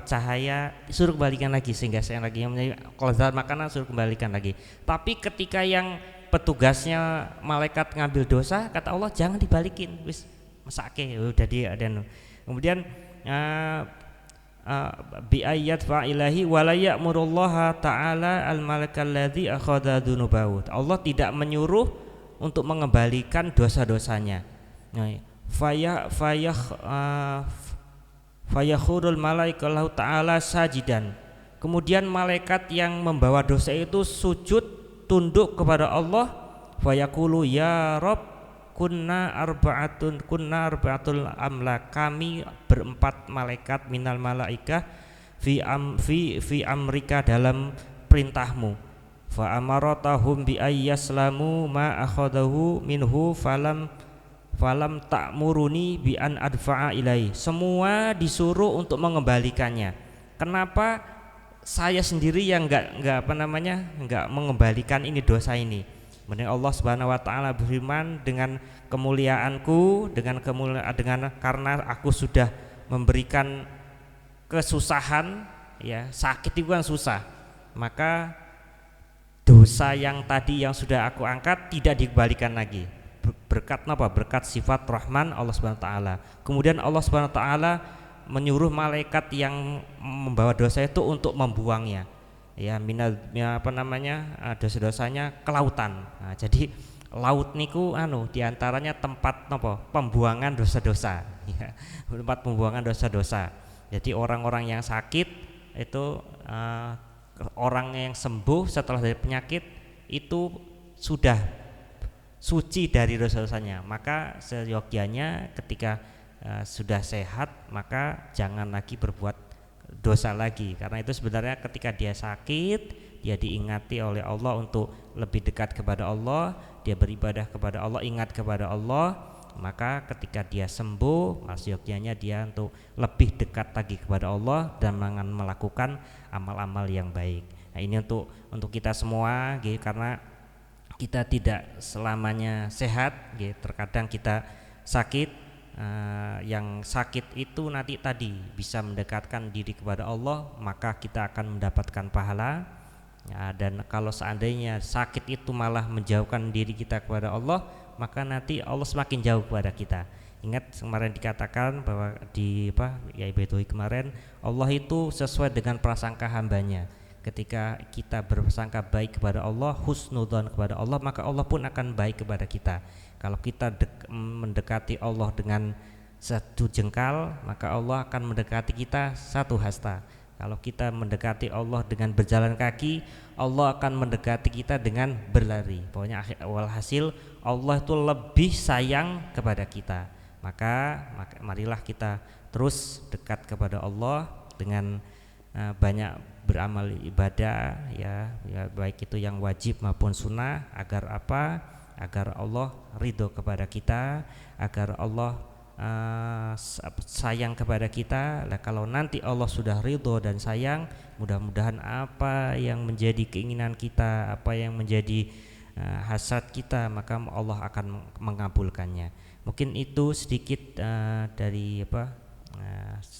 cahaya disuruh kembalikan lagi, sehingga saya lagi yang kelezat makanan suruh kembalikan lagi. Tapi ketika yang petugasnya malaikat ngambil dosa, kata Allah jangan dibalikin, wis mesake udah dia ada. Kemudian bi ayat fa'ilahi wa la ya'murullaha ta'ala al-malakal ladzi akhadha dzunubahu. Allah tidak menyuruh untuk mengembalikan dosa-dosanya. Nah, fayakhurul malaikatu ta'ala sajidan. Kemudian malaikat yang membawa dosa itu sujud tunduk kepada Allah, fayaqulu ya Rabb kunna arba'atul amlak, kami berempat malaikat minal malaikah fi amrika, dalam perintahmu. Fa amaratahum bi ayyaslamu ma akhadahu minhu falam ta'muruni bi an adfa'a ilai. Semua disuruh untuk mengembalikannya. Kenapa saya sendiri yang enggak mengembalikan ini dosa ini? Kemudian Allah Subhanahu wa taala berfirman, dengan kemuliaanku, dengan karena aku sudah memberikan kesusahan, ya, sakit itu kan susah, maka dosa yang tadi yang sudah aku angkat tidak dikembalikan lagi. Berkat apa? Berkat sifat Rahman Allah Subhanahu wa taala. Kemudian Allah Subhanahu wa taala menyuruh malaikat yang membawa dosa itu untuk membuangnya, ya minal ya apa namanya dosa-dosanya ke lautan. Nah, jadi laut niku diantaranya tempat pembuangan dosa-dosa, ya, tempat pembuangan dosa-dosa. Jadi orang-orang yang sakit itu orang yang sembuh setelah dari penyakit itu sudah suci dari dosa-dosanya, maka seyogyanya ketika sudah sehat maka jangan lagi berbuat dosa lagi, karena itu sebenarnya ketika dia sakit dia diingati oleh Allah untuk lebih dekat kepada Allah, dia beribadah kepada Allah, ingat kepada Allah, maka ketika dia sembuh seyogyanya dia untuk lebih dekat lagi kepada Allah dan melakukan amal-amal yang baik. Nah, ini untuk kita semua gitu, karena kita tidak selamanya sehat gitu. Terkadang kita sakit, yang sakit itu nanti tadi bisa mendekatkan diri kepada Allah, maka kita akan mendapatkan pahala, ya, dan kalau seandainya sakit itu malah menjauhkan diri kita kepada Allah, maka nanti Allah semakin jauh kepada kita. Ingat kemarin dikatakan bahwa di Baitul kemarin, Allah itu sesuai dengan prasangka hambanya. Ketika kita bersangka baik kepada Allah, husnudzon kepada Allah, maka Allah pun akan baik kepada kita. Kalau kita mendekati Allah dengan satu jengkal, maka Allah akan mendekati kita satu hasta. Kalau kita mendekati Allah dengan berjalan kaki, Allah akan mendekati kita dengan berlari. Pokoknya walhasil Allah itu lebih sayang kepada kita. Maka marilah kita terus dekat kepada Allah dengan banyak beramal ibadah, ya baik itu yang wajib maupun sunnah, agar apa? Agar Allah ridho kepada kita, agar Allah sayang kepada kita. Nah, kalau nanti Allah sudah ridho dan sayang, mudah-mudahan apa yang menjadi keinginan kita, apa yang menjadi hasrat kita, maka Allah akan mengabulkannya. Mungkin itu sedikit dari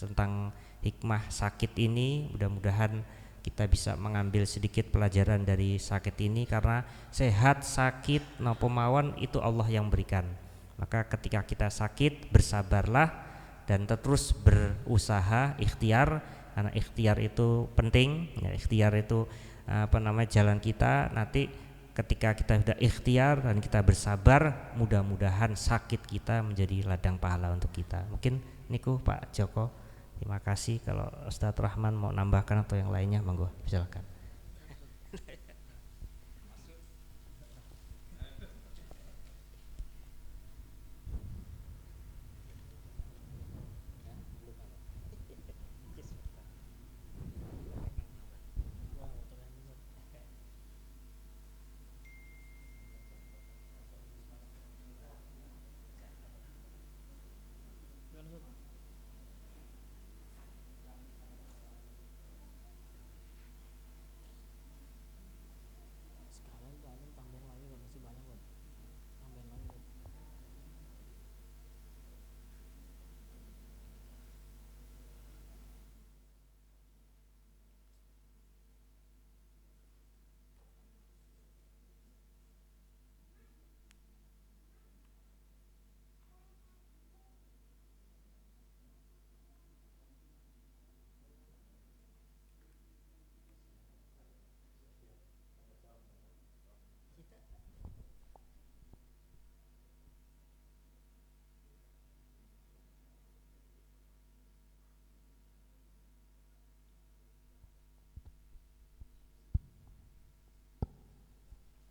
tentang hikmah sakit ini. Mudah-mudahan kita bisa mengambil sedikit pelajaran dari sakit ini, karena sehat, sakit, napa mawon itu Allah yang berikan. Maka ketika kita sakit, bersabarlah dan terus berusaha ikhtiar, karena ikhtiar itu penting, ya, ikhtiar itu jalan kita. Nanti ketika kita sudah ikhtiar dan kita bersabar, mudah-mudahan sakit kita menjadi ladang pahala untuk kita. Mungkin niku Pak Joko. Terima kasih. Kalau Ustadz Rahman mau nambahkan atau yang lainnya, monggo silakan.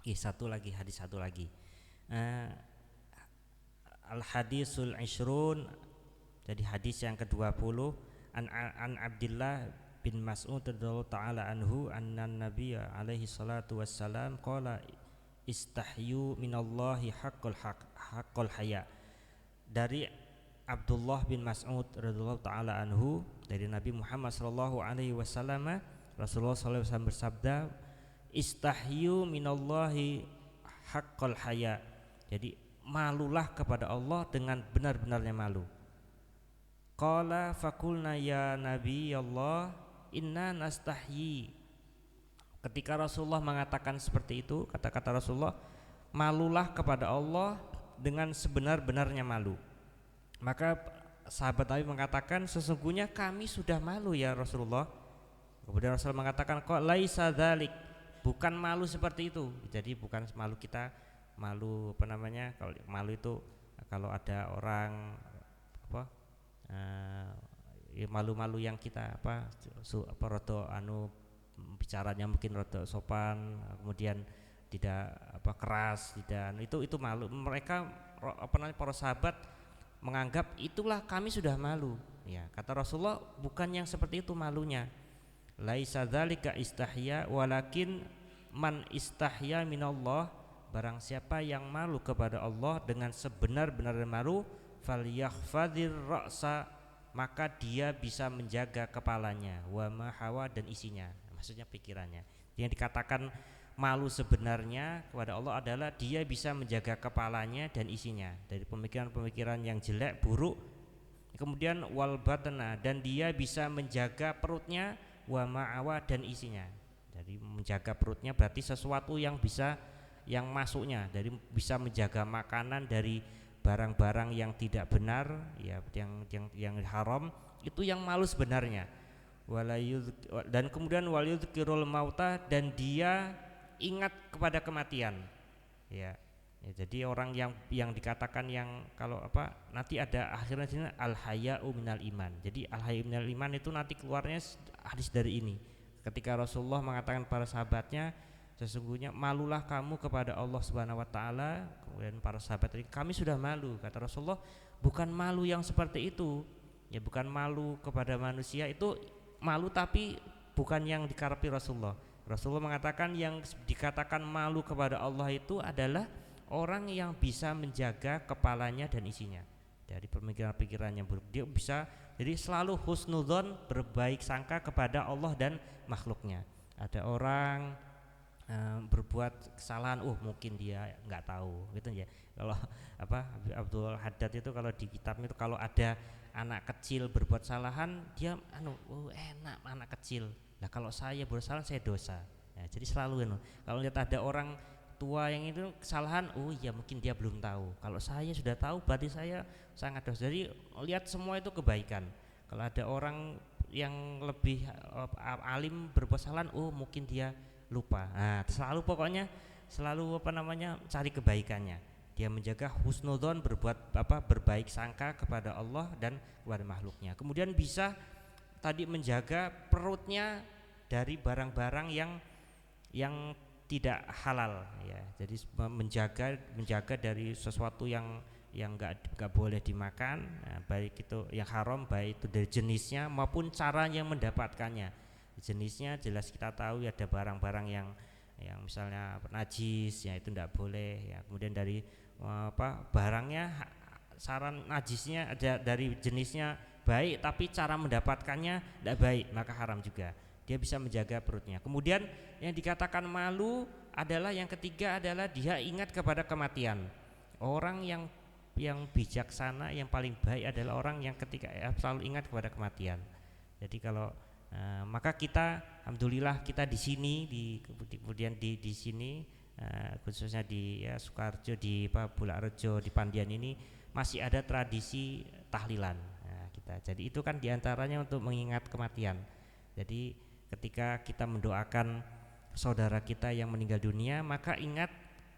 Hadis satu lagi. Al-hadisul ishrun, jadi hadis yang ke-20, an Abdullah bin Mas'ud radhiyallahu taala anhu anna nabiyya alaihi salatu wassalam qala istahyu minallahi haqqul haya. Dari Abdullah bin Mas'ud radhiyallahu taala anhu, dari Nabi Muhammad sallallahu alaihi wasallam, Rasulullah sallallahu alaihi wasallam bersabda, istahyu minallahi haqqul haya. Jadi malulah kepada Allah dengan benar-benarnya malu. Qala fakulna ya Nabi Allah inna nastahyi. Ketika Rasulullah mengatakan seperti itu, kata-kata Rasulullah, malulah kepada Allah dengan sebenar-benarnya malu. Maka sahabat Nabi mengatakan, sesungguhnya kami sudah malu ya Rasulullah. Kemudian Rasul mengatakan, kok laisa dzalik, bukan malu seperti itu. Jadi bukan malu kita, malu apa namanya? Kalau malu itu kalau ada orang apa? Ya malu-malu yang kita apa rodo bicaranya mungkin rodo sopan, kemudian tidak apa keras, tidak itu malu. Mereka apa namanya, para sahabat menganggap itulah kami sudah malu. Ya, kata Rasulullah, bukan yang seperti itu malunya. Laisa dzalika istahya walakin man istahya minallah, barang siapa yang malu kepada Allah dengan sebenar-benar malu, falyakhfadhir ra'sa, maka dia bisa menjaga kepalanya, wa ma hawa, dan isinya, maksudnya pikirannya. Yang dikatakan malu sebenarnya kepada Allah adalah dia bisa menjaga kepalanya dan isinya dari pemikiran-pemikiran yang jelek, buruk. Kemudian wal batna, dan dia bisa menjaga perutnya, wa ma'awa, dan isinya. Jadi menjaga perutnya berarti sesuatu yang bisa, yang masuknya, dari bisa menjaga makanan dari barang-barang yang tidak benar, ya, yang haram, itu yang malu sebenarnya. Dan kemudian walyudhkirul mauta, dan dia ingat kepada kematian. Ya, jadi orang yang dikatakan yang kalau apa nanti ada akhirnya sini al haya'u minal iman. Jadi al haya'u minal iman itu nanti keluarnya hadis dari ini. Ketika Rasulullah mengatakan para sahabatnya, sesungguhnya malulah kamu kepada Allah Subhanahu wa taala. Kemudian para sahabat ini, kami sudah malu. Kata Rasulullah, bukan malu yang seperti itu. Ya, bukan malu kepada manusia, itu malu tapi bukan yang dikarepi Rasulullah. Rasulullah mengatakan yang dikatakan malu kepada Allah itu adalah orang yang bisa menjaga kepalanya dan isinya dari pemikiran-pikiran yang buruk. Dia bisa, jadi selalu husnudzon, berbaik sangka kepada Allah dan makhluknya. Ada orang berbuat kesalahan, mungkin dia nggak tahu, gitu ya. Kalau apa Abdul Haddad itu kalau di kitabnya itu kalau ada anak kecil berbuat kesalahan, dia enak anak kecil. Nah kalau saya bersalah saya dosa. Nah, jadi selalu kalau lihat ada orang tua yang itu kesalahan, iya mungkin dia belum tahu. Kalau saya sudah tahu berarti saya sangat dosa. Jadi lihat semua itu kebaikan. Kalau ada orang yang lebih alim berbuat kesalahan, mungkin dia lupa. Nah, selalu pokoknya selalu apa namanya cari kebaikannya. Dia menjaga husnudzon, berbaik sangka kepada Allah dan kepada makhluknya. Kemudian bisa tadi menjaga perutnya dari barang-barang yang tidak halal, ya. Jadi menjaga dari sesuatu yang nggak boleh dimakan, nah, baik itu yang haram, baik itu dari jenisnya maupun caranya mendapatkannya. Jenisnya jelas kita tahu, ada barang-barang yang misalnya najis, ya itu tidak boleh, ya. Kemudian dari barangnya, saran najisnya ada dari jenisnya baik tapi cara mendapatkannya tidak baik, maka haram juga. Dia bisa menjaga perutnya. Kemudian yang dikatakan malu adalah yang ketiga adalah dia ingat kepada kematian. Orang yang bijaksana, yang paling baik adalah orang yang ketika selalu ingat kepada kematian. Jadi kalau maka kita alhamdulillah kita di sini kemudian di sini khususnya di Sukoharjo, di Bulakrejo, di Pandian ini masih ada tradisi tahlilan. Nah, jadi itu kan diantaranya untuk mengingat kematian. Jadi ketika kita mendoakan saudara kita yang meninggal dunia, maka ingat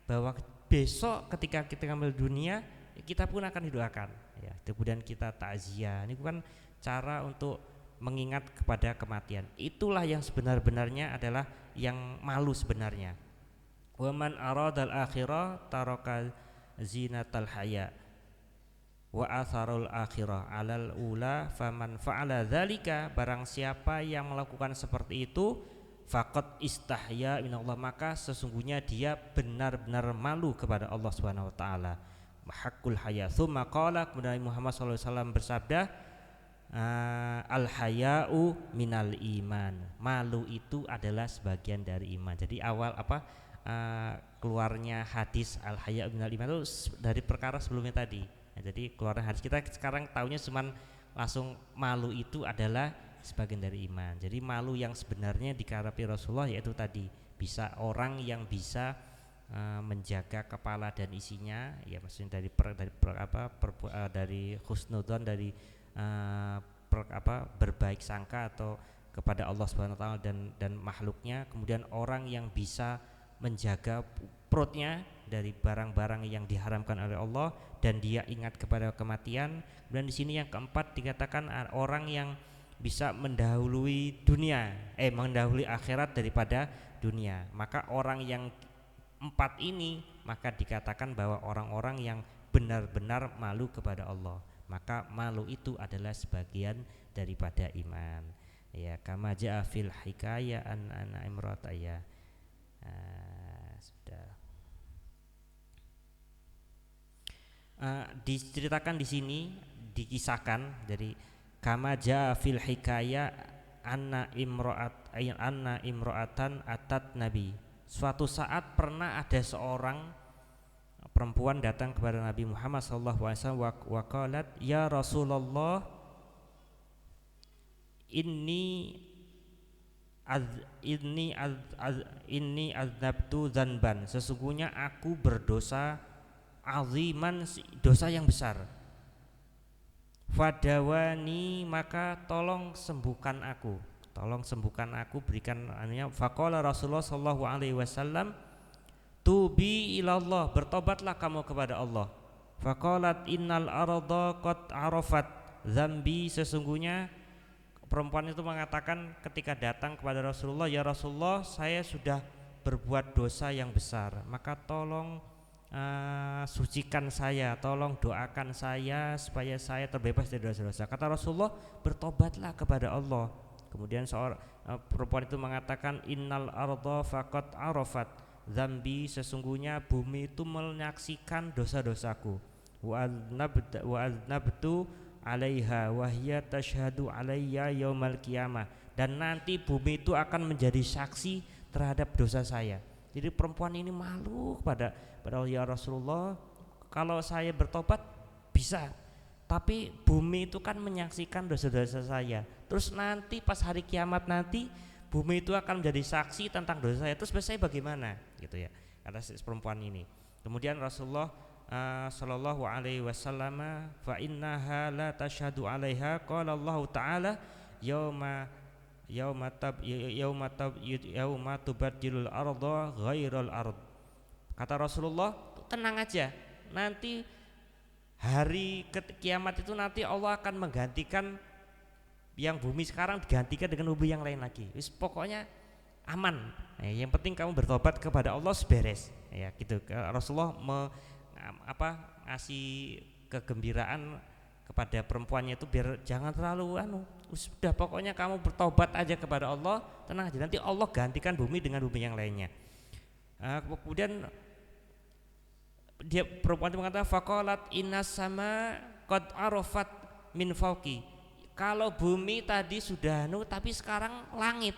bahwa besok ketika kita meninggal dunia kita pun akan didoakan, ya. Kemudian kita takziah. Ini bukan cara untuk mengingat kepada kematian. Itulah yang sebenar-benarnya adalah yang malu sebenarnya. Wa man aradal akhirah taraka zinatal haya wa atharul akhirah alal ula faman fa'ala dzalika, barang siapa yang melakukan seperti itu faqad istahya minallah, maka sesungguhnya dia benar-benar malu kepada Allah Subhanahu wa taala. Haqqul haya. Tsumma qala, kemudian Muhammad sallallahu alaihi wasallam bersabda, al haya'u minal iman. Malu itu adalah sebagian dari iman. Jadi awal keluarnya hadis al haya'u minal iman itu dari perkara sebelumnya tadi. Nah, jadi keluarnya hadis, kita sekarang tahunya cuman langsung malu itu adalah sebagian dari iman. Jadi malu yang sebenarnya dikarepi Rasulullah yaitu tadi bisa orang yang bisa menjaga kepala dan isinya, ya maksudnya dari husnudzon, dari berbaik sangka atau kepada Allah Subhanahu wa taala dan makhluknya. Kemudian orang yang bisa menjaga perutnya dari barang-barang yang diharamkan oleh Allah dan dia ingat kepada kematian. Dan di sini yang keempat dikatakan orang yang bisa mendahului akhirat daripada dunia. Maka orang yang empat ini maka dikatakan bahwa orang-orang yang benar-benar malu kepada Allah. Maka malu itu adalah sebagian daripada iman. Ya, kama jaa fil hikayah an imrat ya. Sudah. Diceritakan di sini, dikisahkan dari kama jaa fil hikayah anna imra'atan atat nabi. Suatu saat pernah ada seorang perempuan datang kepada Nabi Muhammad SAW wa qalat ya Rasulullah inni adzabtu dzanban, sesungguhnya aku berdosa aziman, dosa yang besar. Fadawani, maka tolong sembuhkan aku, berikan anunya. Faqala Rasulullah sallallahu alaihi wasallam tubi ilallah, bertobatlah kamu kepada Allah. Faqalat innal arda qad arafat dzambi, sesungguhnya perempuan itu mengatakan ketika datang kepada Rasulullah, ya Rasulullah, saya sudah berbuat dosa yang besar, maka tolong sucikan saya, tolong doakan saya supaya saya terbebas dari dosa-dosa. Kata Rasulullah, bertobatlah kepada Allah. Kemudian seorang perempuan itu mengatakan innal arda faqad arafat dzambi, sesungguhnya bumi itu menyaksikan dosa-dosaku. Wa aznabtu alaiha wa hiya tashhadu alayya yaumal qiyamah, dan nanti bumi itu akan menjadi saksi terhadap dosa saya. Jadi perempuan ini malu pada ya Rasulullah, kalau saya bertobat bisa, tapi bumi itu kan menyaksikan dosa-dosa saya. Terus nanti pas hari kiamat nanti bumi itu akan menjadi saksi tentang dosa saya. Terus saya bagaimana? Gitu ya. Kata perempuan ini. Kemudian Rasulullah sallallahu alaihi wasallam, fa innaha la tashhadu 'alaiha, qala Allah taala yauma tubaddilul arda ghairal ard. Kata Rasulullah, tenang aja, nanti hari kiamat itu nanti Allah akan menggantikan yang bumi sekarang digantikan dengan bumi yang lain lagi. Wis pokoknya aman. Yang penting kamu bertobat kepada Allah beres. Ya gitu. Rasulullah ngasih kegembiraan kepada perempuannya itu biar jangan terlalu sudah, pokoknya kamu bertobat aja kepada Allah, tenang aja, nanti Allah gantikan bumi dengan bumi yang lainnya. Kemudian dia perempuan itu mengatakan faqalat innas sama qad arafat min fauqi, kalau bumi tadi sudah tapi sekarang langit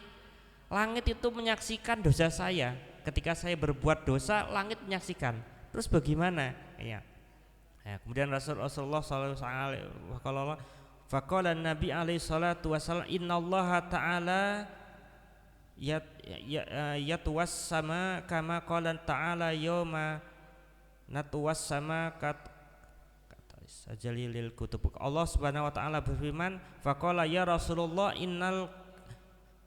itu menyaksikan dosa saya. Ketika saya berbuat dosa, langit menyaksikan. Terus bagaimana? Ya. Kemudian Rasulullah sallallahu alaihi wasallam faqala Nabi alaihi salatu wasallam innallaha ta'ala yatwas sama kama qala ta'ala yauma natwas sama kata sajalilil kutub. Allah Subhanahu wa taala berfirman, faqala ya Rasulullah innal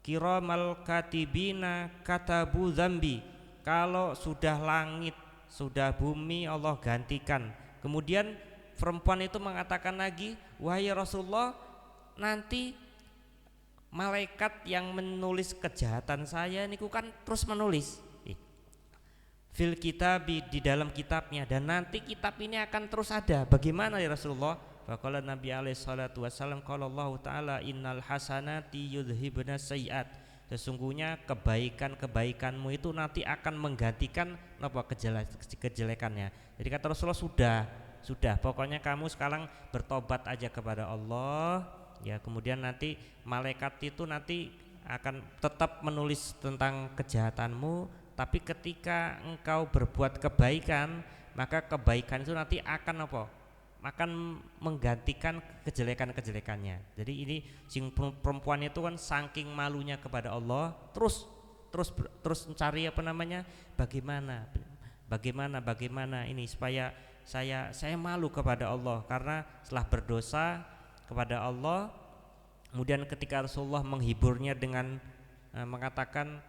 kiramal katibina katabu dzambi, kalau sudah langit sudah bumi Allah gantikan. Kemudian perempuan itu mengatakan lagi, wahai Rasulullah, nanti malaikat yang menulis kejahatan saya niku kan terus menulis fil kitab, di dalam kitabnya, dan nanti kitab ini akan terus ada. Bagaimana ya Rasulullah? Faqala Nabi alaihi salatu wasallam, qala Allah taala innal hasanati yudhibna sayyiat, sesungguhnya kebaikanmu itu nanti akan menggantikan kejelekannya. Jadi kata Rasulullah, sudah pokoknya kamu sekarang bertobat aja kepada Allah ya, kemudian nanti malaikat itu nanti akan tetap menulis tentang kejahatanmu, tapi ketika engkau berbuat kebaikan, maka kebaikan itu nanti akan akan menggantikan kejelekannya. Jadi ini sing perempuan itu kan saking malunya kepada Allah, terus mencari bagaimana bagaimana ini supaya saya malu kepada Allah karena setelah berdosa kepada Allah. Kemudian ketika Rasulullah menghiburnya dengan mengatakan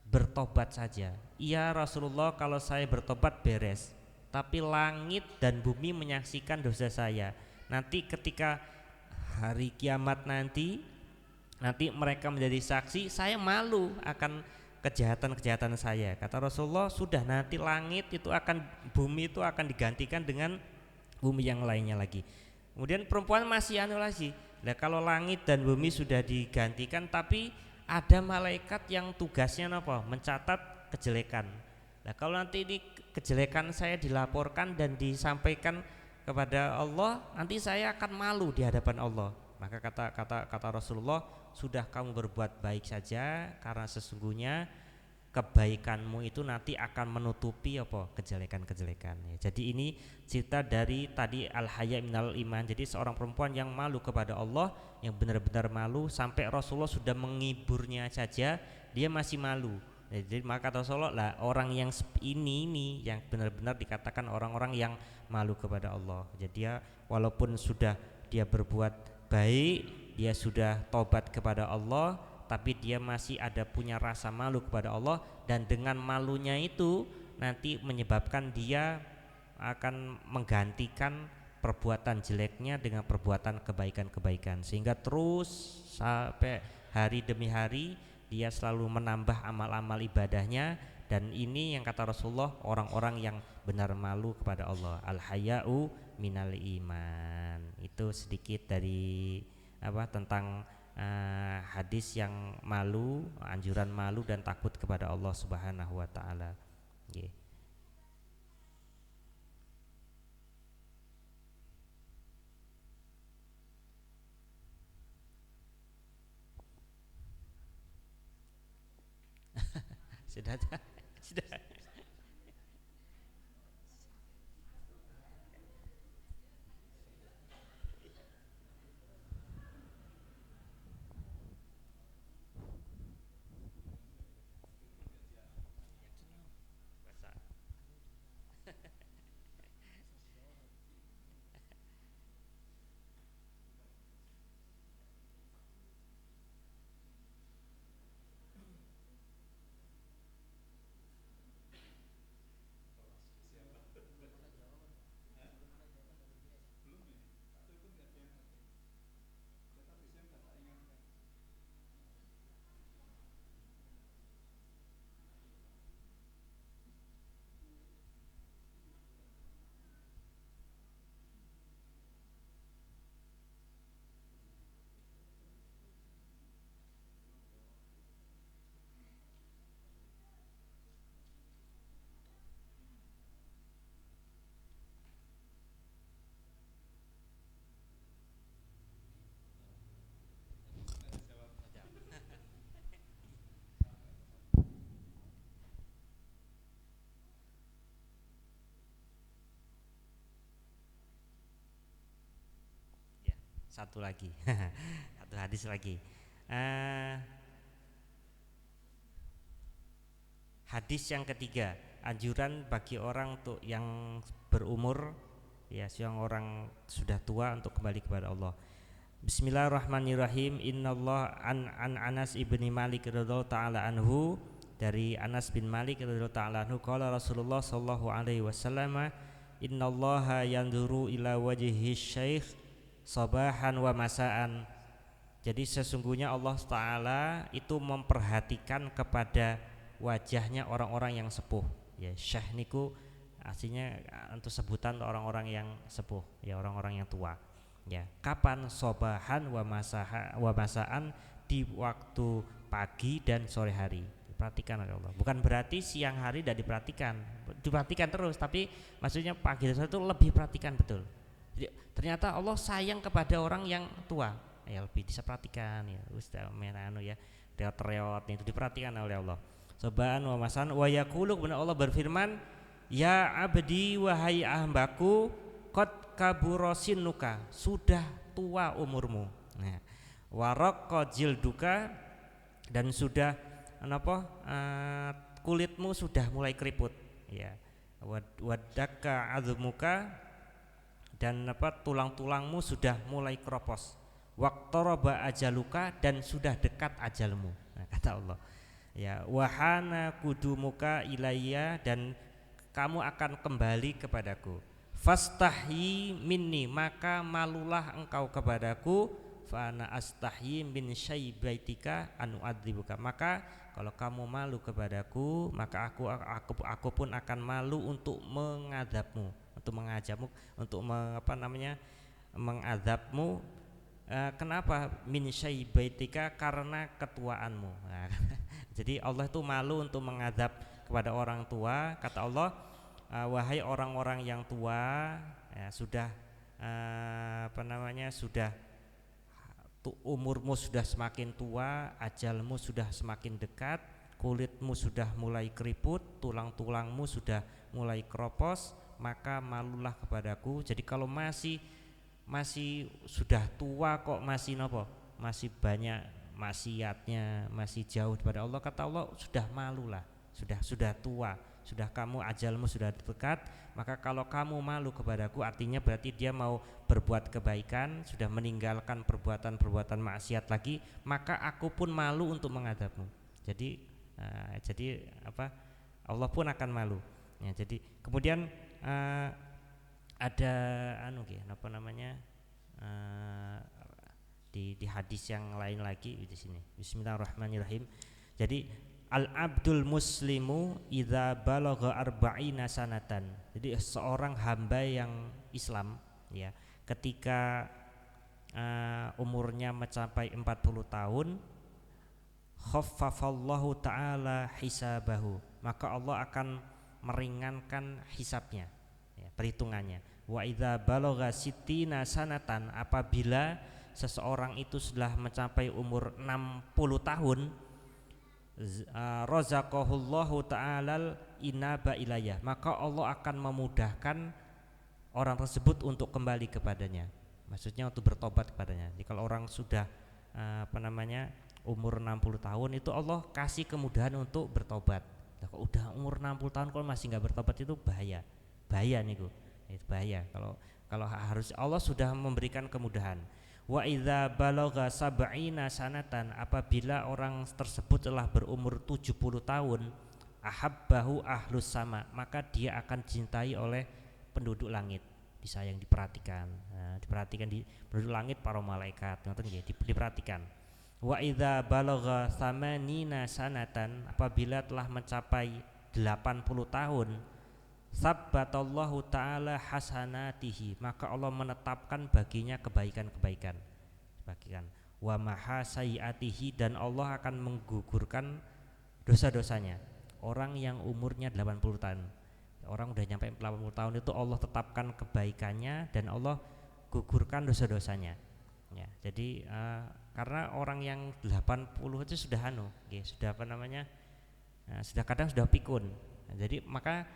bertobat saja. Iya Rasulullah, kalau saya bertobat beres, tapi langit dan bumi menyaksikan dosa saya. Nanti ketika hari kiamat nanti mereka menjadi saksi, saya malu akan kejahatan-kejahatan saya. Kata Rasulullah, sudah nanti langit itu bumi itu akan digantikan dengan bumi yang lainnya lagi. Kemudian perempuan masih anu lagi. Nah, kalau langit dan bumi sudah digantikan, tapi ada malaikat yang tugasnya apa? Mencatat kejelekan. Nah, kalau nanti ini kejelekan saya dilaporkan dan disampaikan kepada Allah, nanti saya akan malu di hadapan Allah. Maka kata Rasulullah, sudah kamu berbuat baik saja, karena sesungguhnya kebaikanmu itu nanti akan menutupi apa kejelekan-kejelekan. Ya, jadi ini cerita dari tadi al-haya minal iman. Jadi seorang perempuan yang malu kepada Allah, yang benar-benar malu sampai Rasulullah sudah menghiburnya saja dia masih malu. Ya, jadi maka kata Rasulullah lah, orang yang ini yang benar-benar dikatakan orang-orang yang malu kepada Allah. Jadi dia walaupun sudah dia berbuat baik, dia sudah tobat kepada Allah, tapi dia masih ada punya rasa malu kepada Allah, dan dengan malunya itu nanti menyebabkan dia akan menggantikan perbuatan jeleknya dengan perbuatan kebaikan-kebaikan, sehingga terus sampai hari demi hari dia selalu menambah amal-amal ibadahnya. Dan ini yang kata Rasulullah, orang-orang yang benar malu kepada Allah. Al-haya'u minal iman. Itu sedikit dari tentang hadis yang malu, anjuran malu dan takut kepada Allah Subhanahu wa taala. Yeah. Sudah. Satu lagi, satu hadis lagi. Hadis yang ketiga, anjuran bagi orang untuk yang berumur, ya, yang orang sudah tua untuk kembali kepada Allah. Bismillahirrahmanirrahim. Innallah an Anas ibni Malik radhiyallahu taala anhu, dari Anas bin Malik radhiyallahu taala anhu, qala Rasulullah sallallahu alaihi wasallam, innallaha yanzuru ila wajhi syekh sabahan wa masaan. Jadi sesungguhnya Allah Ta'ala itu memperhatikan kepada wajahnya orang-orang yang sepuh. Ya, syekh niku aslinya untuk sebutan orang-orang yang sepuh, ya, orang-orang yang tua. Ya, kapan? Sabahan wa masaan, di waktu pagi dan sore hari. Diperhatikan oleh Allah. Bukan berarti siang hari tidak diperhatikan terus, tapi maksudnya pagi dan sore itu lebih perhatikan betul. Jadi, ternyata Allah sayang kepada orang yang tua, ya lebih diperhatikan, ya ustaz menanu ya, reot-reot itu diperhatikan oleh Allah. Sabahan wa masan wa yaqulu, benar Allah berfirman, ya abdi wahai hambaku, qad kaburosinuka, sudah tua umurmu. Nah, waraqqa jilduka, dan sudah kulitmu sudah mulai keriput, ya. wadaka azmuka, dan tulang-tulangmu sudah mulai keropos, waqtaraba ajaluka, dan sudah dekat ajalmu. Nah, kata Allah, ya, wahana kudumuka ilayya, dan kamu akan kembali kepadaku. Fastahyi minni, maka malulah engkau kepadaku. Fa ana astahyi min syaibaitika anu adzibuka, maka kalau kamu malu kepadaku, maka aku pun akan malu untuk mengadabmu, untuk mengajabmu, untuk mengadabmu. Kenapa? Min syaibaitika, karena ketuaanmu. Nah, jadi Allah itu malu untuk mengadab kepada orang tua. Kata Allah, wahai orang-orang yang tua, ya, sudah sudah umurmu sudah semakin tua, ajalmu sudah semakin dekat, kulitmu sudah mulai keriput, tulang-tulangmu sudah mulai keropos, maka malulah kepadaku. Jadi kalau masih sudah tua kok masih masih banyak maksiatnya, masih jauh daripada Allah, kata Allah, sudah malulah, sudah tua, sudah kamu ajalmu sudah dekat, maka kalau kamu malu kepadaku, artinya berarti dia mau berbuat kebaikan, sudah meninggalkan perbuatan-perbuatan maksiat lagi, maka aku pun malu untuk mengadabmu. Jadi Allah pun akan malu. Ya, jadi kemudian ada di hadis yang lain lagi di sini. Bismillahirrahmanirrahim. Jadi al-abdul muslimu idza balagha arba'ina sanatan. Jadi seorang hamba yang Islam, ya, ketika umurnya mencapai 40 tahun, khaffafallahu ta'ala hisabahu, maka Allah akan meringankan hisabnya, ya, perhitungannya. Wa idza balagha sittina sanatan, apabila seseorang itu sudah mencapai umur 60 tahun, razaqahullahu ta'ala inaba ilayah, maka Allah akan memudahkan orang tersebut untuk kembali kepadanya, maksudnya untuk bertobat kepadanya. Jadi kalau orang sudah umur 60 tahun itu Allah kasih kemudahan untuk bertobat. Nah, kalau udah umur 60 tahun kalau masih nggak bertobat itu bahaya nih, itu bahaya. Kalau harus Allah sudah memberikan kemudahan. Wa idza balagha sab'ina sanatan, apabila orang tersebut telah berumur 70 tahun, ahabbahu ahlus sama, maka dia akan dicintai oleh penduduk langit, disayang, diperhatikan. Nah, diperhatikan di penduduk langit, para malaikat, diperhatikan. Wa idza balagha tsamanina sanatan, apabila telah mencapai 80 tahun, sabbatallahu ta'ala hasanatihi, maka Allah menetapkan baginya kebaikan-kebaikan. Wa mahasayiatihi, dan Allah akan menggugurkan dosa-dosanya. Orang yang umurnya 80 tahun, orang udah nyampe 80 tahun itu Allah tetapkan kebaikannya dan Allah gugurkan dosa-dosanya. Ya, jadi karena orang yang 80 itu sudah sudah kadang sudah pikun. Nah, jadi maka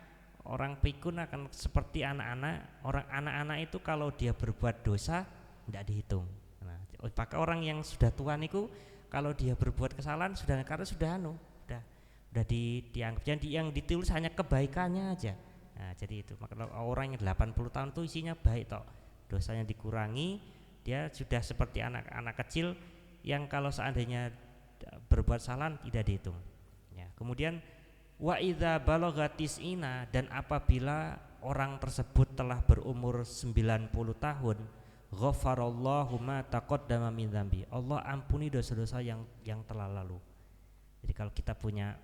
orang pikun akan seperti anak-anak. Anak-anak itu kalau dia berbuat dosa tidak dihitung. Nah, maka orang yang sudah tua niku kalau dia berbuat kesalahan sudah dianggap, yang ditulis hanya kebaikannya aja. Nah, jadi itu maka orang yang 80 tahun itu isinya baik toh, dosanya dikurangi, dia sudah seperti anak-anak kecil yang kalau seandainya berbuat salah tidak dihitung. Ya, kemudian wa idza balagha tis'ina, dan apabila orang tersebut telah berumur 90 tahun, ghafarallahu ma taqaddama min dzambi, Allah ampuni dosa-dosa yang telah lalu. Jadi kalau kita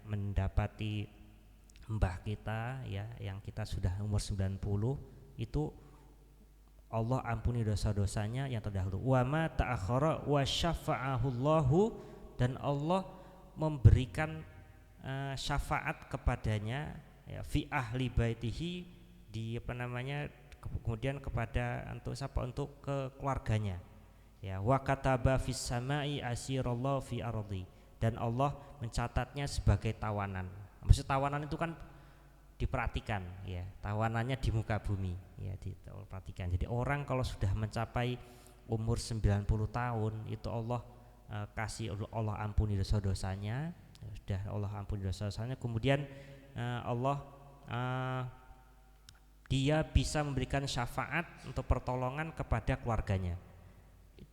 mendapati mbah kita, ya, yang kita sudah umur 90, itu Allah ampuni dosa-dosanya yang terdahulu. Wa ma ta'akhkhara wa syafa'ahullahu, dan Allah memberikan syafaat kepadanya, ya, fi ahli baitihi, kemudian kepada untuk keluarganya, ya. Wa kataba fis samai asirallahu fi ardi, dan Allah mencatatnya sebagai tawanan. Maksud tawanan itu kan diperhatikan, ya, tawanannya di muka bumi, ya, diperhatikan. Jadi orang kalau sudah mencapai umur 90 tahun itu Allah Allah ampuni dosa-dosanya, sudah Allah ampuni dosa-dosanya. Kemudian Allah dia bisa memberikan syafaat untuk pertolongan kepada keluarganya.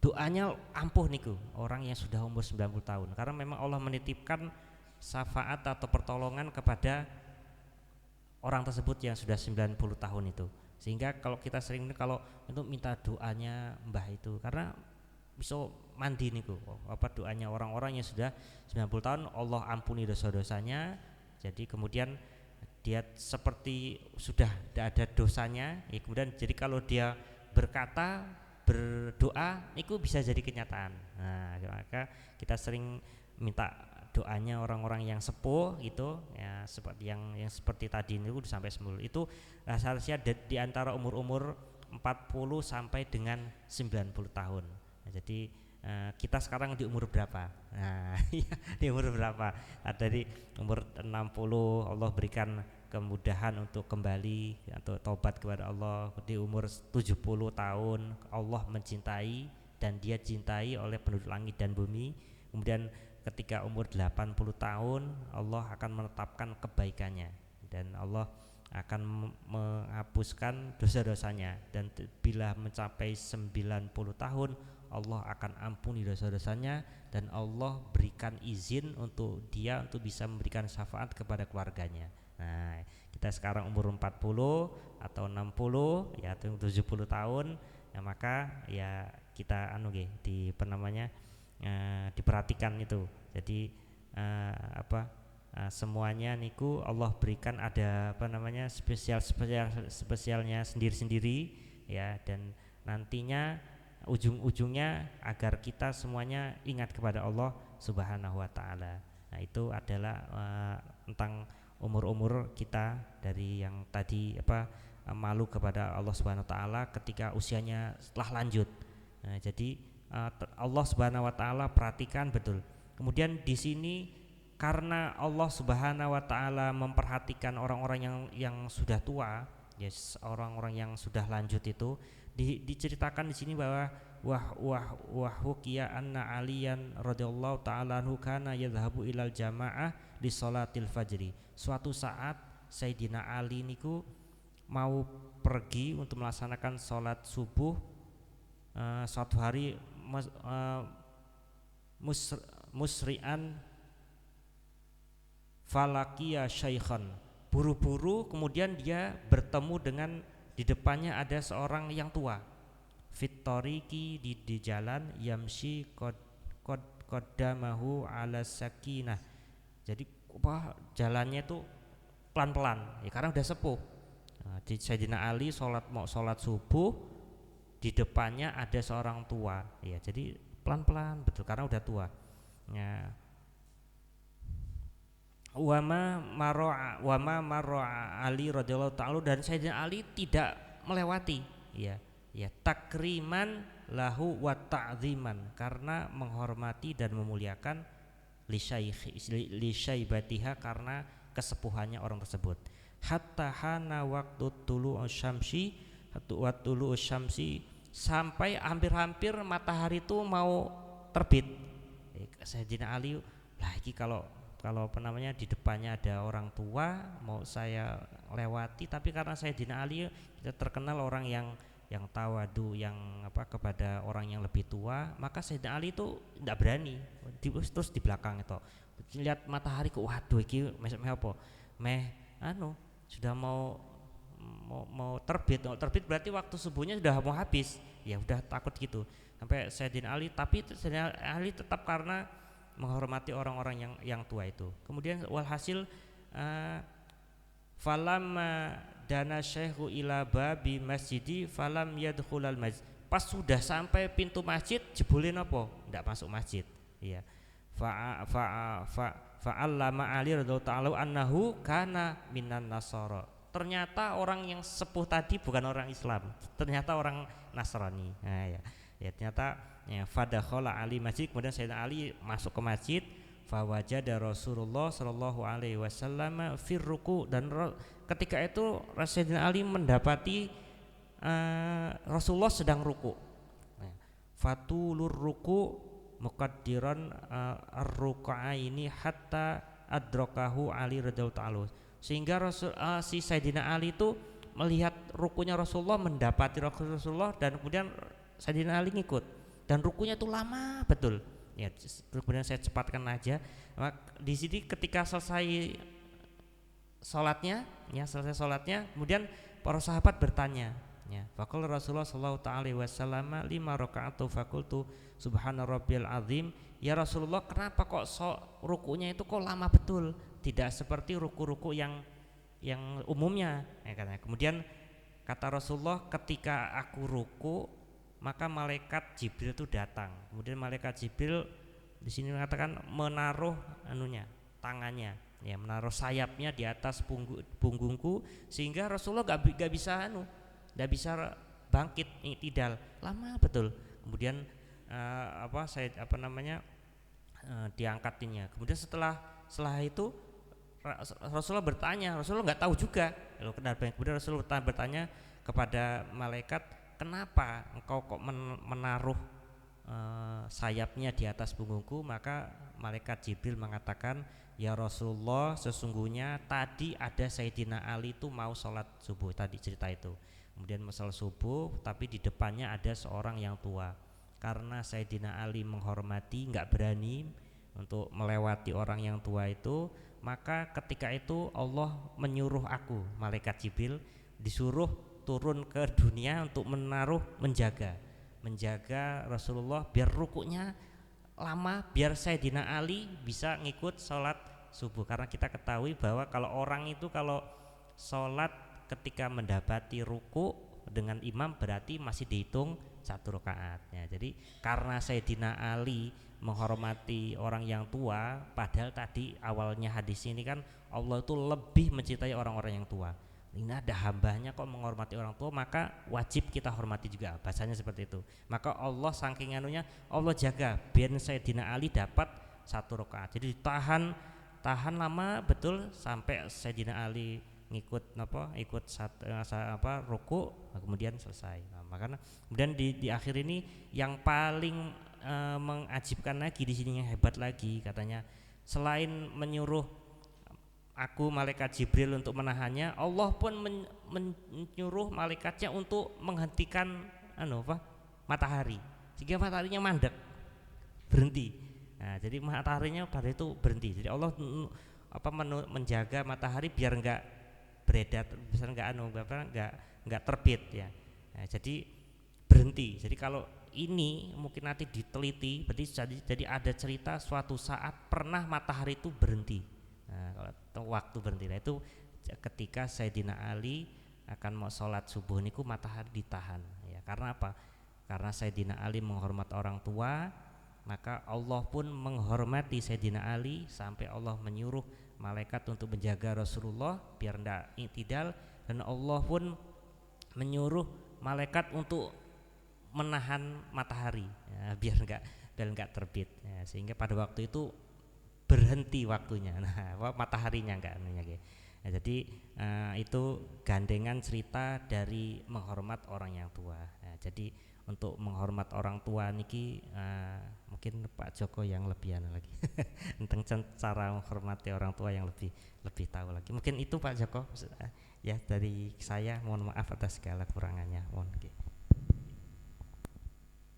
Doanya ampuh niku orang yang sudah umur 90 tahun, karena memang Allah menitipkan syafaat atau pertolongan kepada orang tersebut yang sudah 90 tahun itu. Sehingga kalau kita sering kalau untuk minta doanya mbah itu, karena bisa mandi niku apa doanya orang-orang yang sudah 90 tahun, Allah ampuni dosa-dosanya. Jadi kemudian dia seperti sudah tidak ada dosanya ya, kemudian jadi kalau dia berkata berdoa itu bisa jadi kenyataan. Nah, maka kita sering minta doanya orang-orang yang sepuh gitu ya, seperti yang seperti tadi itu sampai 10 itu seharusnya di antara umur-umur 40 sampai dengan 90 tahun. Nah, jadi kita sekarang di umur berapa? Nah, di umur berapa? Dari umur 60 Allah berikan kemudahan untuk kembali atau taubat kepada Allah. Di umur 70 tahun Allah mencintai dan dia cintai oleh penduduk langit dan bumi. Kemudian ketika umur 80 tahun Allah akan menetapkan kebaikannya dan Allah akan menghapuskan dosa-dosanya, dan bila mencapai 90 tahun Allah akan ampuni dosa-dosanya dan Allah berikan izin untuk dia untuk bisa memberikan syafaat kepada keluarganya. Nah, kita sekarang umur 40 atau 60 ya atau 70 tahun ya, maka ya kita diperhatikan itu. Jadi semuanya niku Allah berikan ada spesialnya sendiri-sendiri ya, dan nantinya ujung-ujungnya agar kita semuanya ingat kepada Allah Subhanahu wa taala. Nah, itu adalah tentang umur-umur kita dari yang tadi malu kepada Allah Subhanahu wa taala ketika usianya telah lanjut. Nah, jadi Allah Subhanahu wa taala perhatikan betul. Kemudian di sini karena Allah Subhanahu wa taala memperhatikan orang-orang yang sudah tua, yes, orang-orang yang sudah lanjut itu diceritakan di sini bahwa hukiya anna aliyan radhiyallahu taala anhu kana yadhhabu ilal jamaah di sholatil fajri. Suatu saat Sayyidina Ali niku mau pergi untuk melaksanakan sholat subuh. Suatu hari musri'an falakiya syaikhan, buru-buru kemudian dia bertemu dengan di depannya ada seorang yang tua, fitoriki di jalan, yamshi qaddamahu ala sakinah. Jadi jalannya itu pelan-pelan ya, karena udah sepuh. Nah, di Sayyidina Ali mau sholat subuh, di depannya ada seorang tua ya, jadi pelan-pelan betul karena udah tua ya. Wama marra Ali radhiyallahu ta'ala, dan Sayyidina Ali tidak melewati ya takriman lahu wa ta'ziman, karena menghormati dan memuliakan li syaibatiha, karena kesepuhannya orang tersebut. Hatta hana waktu tulu syamsi, sampai hampir-hampir matahari itu mau terbit. Sayyidina Ali lagi kalau di depannya ada orang tua mau saya lewati, tapi karena Sayyidina Ali kita terkenal orang yang tawadu, yang kepada orang yang lebih tua, maka Sayyidina Ali itu tidak berani terus di belakang itu lihat matahari kok, waduh iki apa sudah mau terbit berarti waktu subuhnya sudah mau habis ya, udah takut gitu sampai Sayyidina Ali, tapi Sayyidina Ali tetap karena menghormati orang-orang yang tua itu. Kemudian walhasil falamma dana syekhu ila babi masjidi falam yadkhulal masjid, pas sudah sampai pintu masjid jebule napa ndak masuk masjid ya. Fa'allama Ali radhiyallahu ta'ala annahu kana minan nasara, ternyata orang yang sepuh tadi bukan orang Islam, ternyata orang Nasrani. Nah ya ternyata ya, fadakhala Ali masjid, kemudian Sayyidina Ali masuk ke masjid, fawajada Rasulullah sallallahu alaihi wasallam firruku, dan ketika itu Sayyidina Ali mendapati Rasulullah sedang ruku. Fatulur ruku muqaddiran ar-ruk'aini hatta adrakahu Ali radhiyallahu ta'ala, sehingga si Sayyidina Ali itu melihat rukunya Rasulullah, mendapati Rasulullah, dan kemudian Sayyidina Ali ngikut, dan rukunya itu lama betul. Ya, kemudian saya cepatkan aja. Di sini ketika selesai sholatnya, kemudian para sahabat bertanya, ya, faqala Rasulullah sallallahu alaihi wasallam 5 rakaat faqultu subhana rabbiyal azim. Ya Rasulullah, kenapa kok rukunya itu kok lama betul, tidak seperti ruku-ruku yang umumnya, ya, katanya. Kemudian kata Rasulullah, ketika aku ruku maka malaikat Jibril itu datang. Kemudian malaikat Jibril di sini mengatakan menaruh tangannya, ya, menaruh sayapnya di atas punggungku, sehingga Rasulullah gak bisa bangkit, i'tidal, lama betul. Kemudian diangkatinya. Kemudian setelah itu Rasulullah bertanya, Rasulullah nggak tahu juga. Kemudian Rasulullah bertanya kepada malaikat, kenapa engkau kok menaruh sayapnya di atas punggungku? Maka malaikat Jibril mengatakan, ya Rasulullah, sesungguhnya tadi ada Sayyidina Ali itu mau sholat subuh, tadi cerita itu. Kemudian mau sholat subuh, tapi di depannya ada seorang yang tua. Karena Sayyidina Ali menghormati, nggak berani untuk melewati orang yang tua itu, maka ketika itu Allah menyuruh aku, malaikat Jibril, disuruh turun ke dunia untuk menjaga Rasulullah biar rukuknya lama, biar Sayyidina Ali bisa ngikut sholat subuh. Karena kita ketahui bahwa kalau orang itu kalau sholat ketika mendapati ruku dengan imam berarti masih dihitung 1 rakaat, ya. Jadi karena Sayyidina Ali menghormati orang yang tua, padahal tadi awalnya hadis ini kan Allah itu lebih mencintai orang-orang yang tua. Ini ada hambanya kok menghormati orang tua, maka wajib kita hormati juga, bahasanya seperti itu. Maka Allah saking anunya, Allah jaga biar Sayyidina Ali dapat 1 rakaat. Jadi tahan lama betul sampai Sayyidina Ali ikut ruku, kemudian selesai. Nah, makanya kemudian di akhir ini yang paling mengajibkan lagi di sini, yang hebat lagi katanya, selain menyuruh aku malaikat Jibril untuk menahannya, Allah pun menyuruh malaikatnya untuk menghentikan matahari, sehingga mataharinya mandek, berhenti. Nah, jadi mataharinya pada itu berhenti. Jadi Allah menjaga matahari biar enggak beredar, bisa enggak terbit, ya. Nah, jadi berhenti. Jadi kalau ini mungkin nanti diteliti, berarti jadi ada cerita suatu saat pernah matahari itu berhenti. Nah, kalau waktu berhenti, nah itu ketika Sayyidina Ali akan mau sholat subuh niku matahari ditahan, ya. Karena apa? Karena Sayyidina Ali menghormat orang tua, maka Allah pun menghormati Sayyidina Ali sampai Allah menyuruh malaikat untuk menjaga Rasulullah biar tidak i'tidal, dan Allah pun menyuruh malaikat untuk menahan matahari, ya, biar enggak terbit, ya, sehingga pada waktu itu berhenti waktunya. Nah, mataharinya enggak ya. Nah, jadi itu gandengan cerita dari menghormat orang yang tua. Nah, jadi untuk menghormat orang tua niki mungkin Pak Joko yang lebih lagi tentang cara menghormati orang tua yang lebih tahu lagi. Mungkin itu Pak Joko, ya, dari saya. Mohon maaf atas segala kurangannya.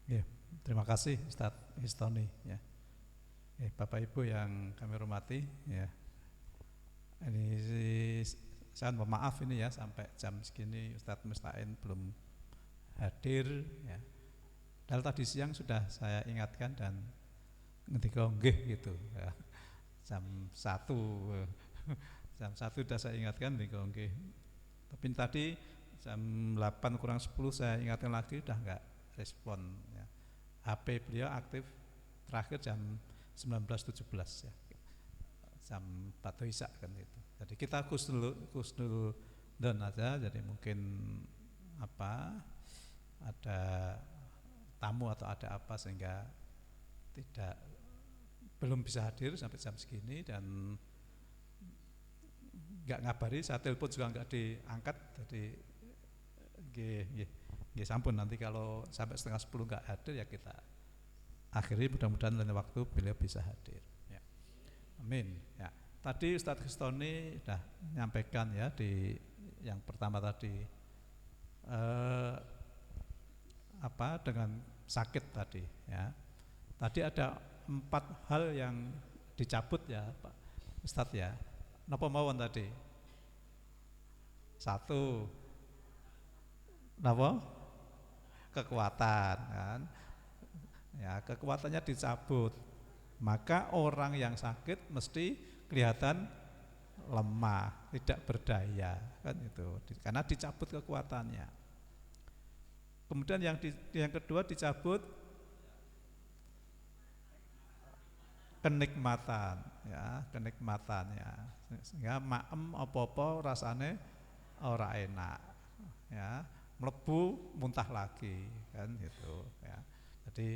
Ya, terima kasih Ustadz Histoni, ya. Bapak Ibu yang kami hormati, ya. Ini saya mohon maaf ini, ya, sampai jam segini Ustadz Mustain belum hadir, ya. Dan tadi siang sudah saya ingatkan dan ngetika nggih gitu, ya. Jam 1 sudah saya ingatkan ngetika nggih. Tapi tadi jam 8 kurang 10 saya ingatkan lagi, udah enggak respon, ya. HP beliau aktif terakhir jam 19.17, ya. Jam 4 Isya kan itu. Jadi kita kusnul dan aja, jadi mungkin ada tamu atau ada apa sehingga belum bisa hadir sampai jam segini dan enggak ngabari, saya telepon juga enggak diangkat. Jadi nggih sampun, nanti kalau sampai setengah 10 enggak hadir, ya kita akhiri, mudah-mudahan lain waktu beliau bisa hadir, ya. Amin, ya. Tadi Ustadz Histoni sudah menyampaikan, ya, di yang pertama tadi dengan sakit tadi ya. Tadi ada 4 hal yang dicabut ya Pak Ustadz ya. Napa mawon tadi? 1, napa? Kekuatan kan. Ya, kekuatannya dicabut. Maka orang yang sakit mesti kelihatan lemah, tidak berdaya kan itu. Karena dicabut kekuatannya. Kemudian yang kedua dicabut kenikmatan ya, kenikmatannya. Sehingga maem apa-apa rasane ora enak ya, mlebu muntah lagi kan gitu ya. Jadi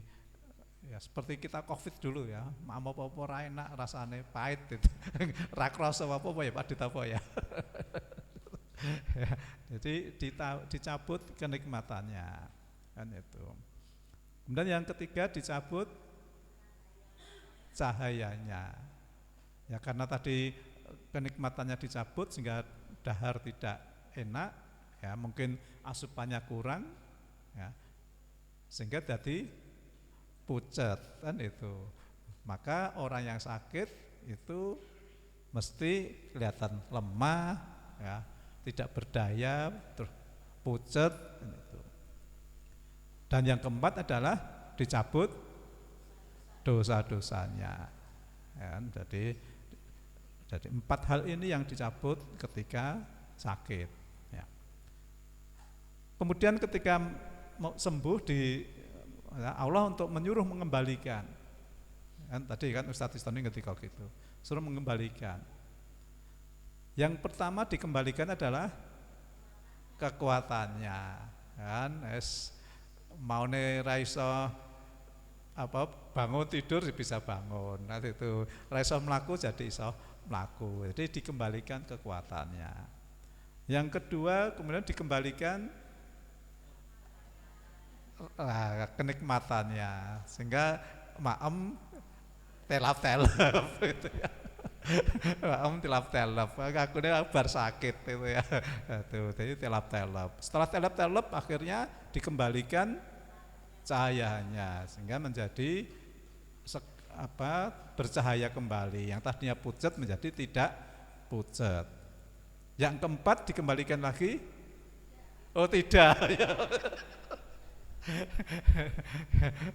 ya seperti kita Covid dulu ya, maem apa-apa ora enak rasane pahit gitu. Ra krasa apa-apa ya Pak Ditapo ya. Ya, jadi dicabut kenikmatannya kan itu. Kemudian yang ketiga dicabut cahayanya ya, karena tadi kenikmatannya dicabut sehingga dahar tidak enak ya, mungkin asupannya kurang ya, sehingga jadi pucat kan itu. Maka orang yang sakit itu mesti kelihatan lemah ya, tidak berdaya, terus pucat gitu. Dan yang keempat adalah dicabut dosa-dosanya ya, jadi 4 hal ini yang dicabut ketika sakit ya. Kemudian ketika mau sembuh Allah untuk menyuruh mengembalikan kan, tadi kan Ustadz Istoni ketika gitu suruh mengembalikan. Yang pertama dikembalikan adalah kekuatannya kan, maune ra iso bangun tidur bisa bangun, nanti itu ra iso mlaku jadi iso mlaku, jadi dikembalikan kekuatannya. Yang kedua kemudian dikembalikan kenikmatannya, sehingga maem telap-telap gitu ya. Maem telap-telap, aku ini bar sakit itu ya. Tuh, jadi telap-telap. Setelah telap-telap akhirnya dikembalikan cahayanya sehingga menjadi bercahaya kembali. Yang tadinya pucat menjadi tidak pucat. Yang keempat dikembalikan lagi? Oh tidak.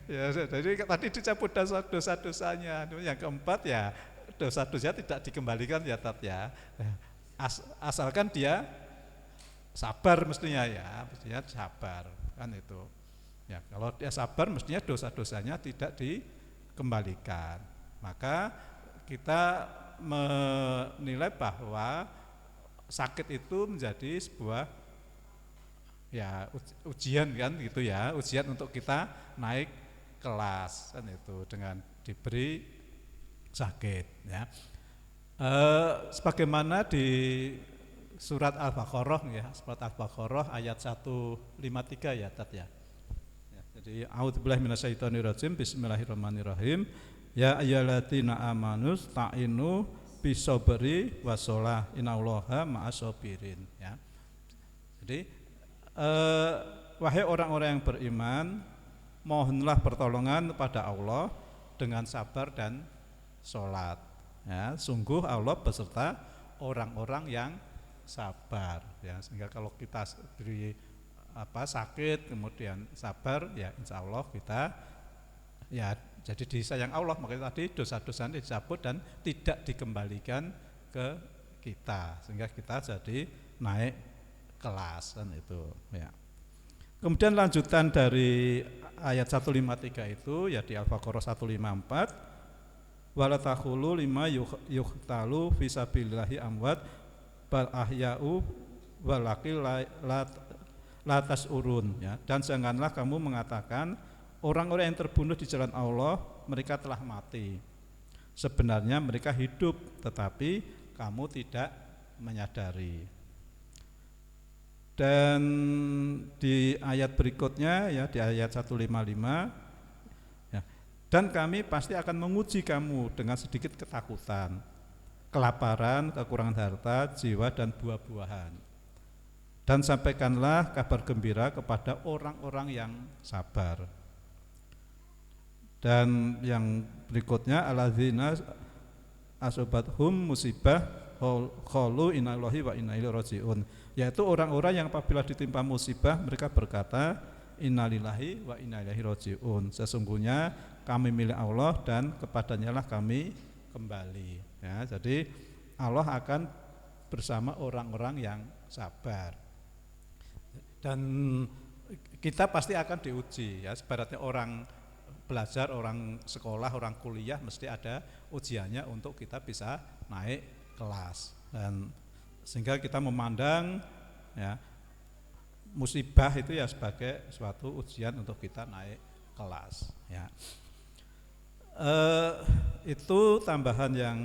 Ya, jadi tadi dicabut dosa-dosanya. Yang keempat ya dosa-dosanya tidak dikembalikan ya Tat ya. Asalkan dia sabar mestinya ya, mestinya sabar kan itu. Ya, kalau dia sabar mestinya dosa-dosanya tidak dikembalikan. Maka kita menilai bahwa sakit itu menjadi sebuah ya ujian kan gitu ya, ujian untuk kita naik kelas kan itu dengan diberi sakit ya. Sebagaimana di surat Al-Baqarah ya, surat Al-Baqarah ayat 153 ya Tat ya. Jadi a'udzubillahi minasyaitonirrajim, bismillahirrahmanirrahim. Ya ayyuhalladzina amanu ta'inu bisabri wassalah innallaha ma'as-sabirin ya. Jadi wahai orang-orang yang beriman, mohonlah pertolongan kepada Allah dengan sabar dan sholat ya. Sungguh Allah beserta orang-orang yang sabar ya. Sehingga kalau kita beri sakit kemudian sabar ya, insya Allah kita ya jadi disayang Allah. Makanya tadi dosa-dosanya dicabut dan tidak dikembalikan ke kita sehingga kita jadi naik kelas kan itu ya. Kemudian lanjutan dari ayat 153 itu ya di Al-Baqarah 154, wala takhulu lima yuhtalu fisabilillahi amwat bal ahya'u walakil latas urun ya. Dan janganlah kamu mengatakan orang-orang yang terbunuh di jalan Allah mereka telah mati, sebenarnya mereka hidup tetapi kamu tidak menyadari. Dan di ayat berikutnya ya di ayat 155 ya, dan kami pasti akan menguji kamu dengan sedikit ketakutan, kelaparan, kekurangan harta, jiwa dan buah-buahan. Dan sampaikanlah kabar gembira kepada orang-orang yang sabar. Dan yang berikutnya alladzina asobathum musibah qalu innallahi wa inna ilaihi rajiun, yaitu orang-orang yang apabila ditimpa musibah mereka berkata innalillahi wa inna ilaihi rajiun, sesungguhnya kami milik Allah dan kepadanya lah kami kembali. Ya, jadi Allah akan bersama orang-orang yang sabar. Dan kita pasti akan diuji, ya, sebaratnya orang belajar, orang sekolah, orang kuliah mesti ada ujiannya untuk kita bisa naik kelas. Dan sehingga kita memandang, ya, musibah itu ya sebagai suatu ujian untuk kita naik kelas, ya. Itu tambahan yang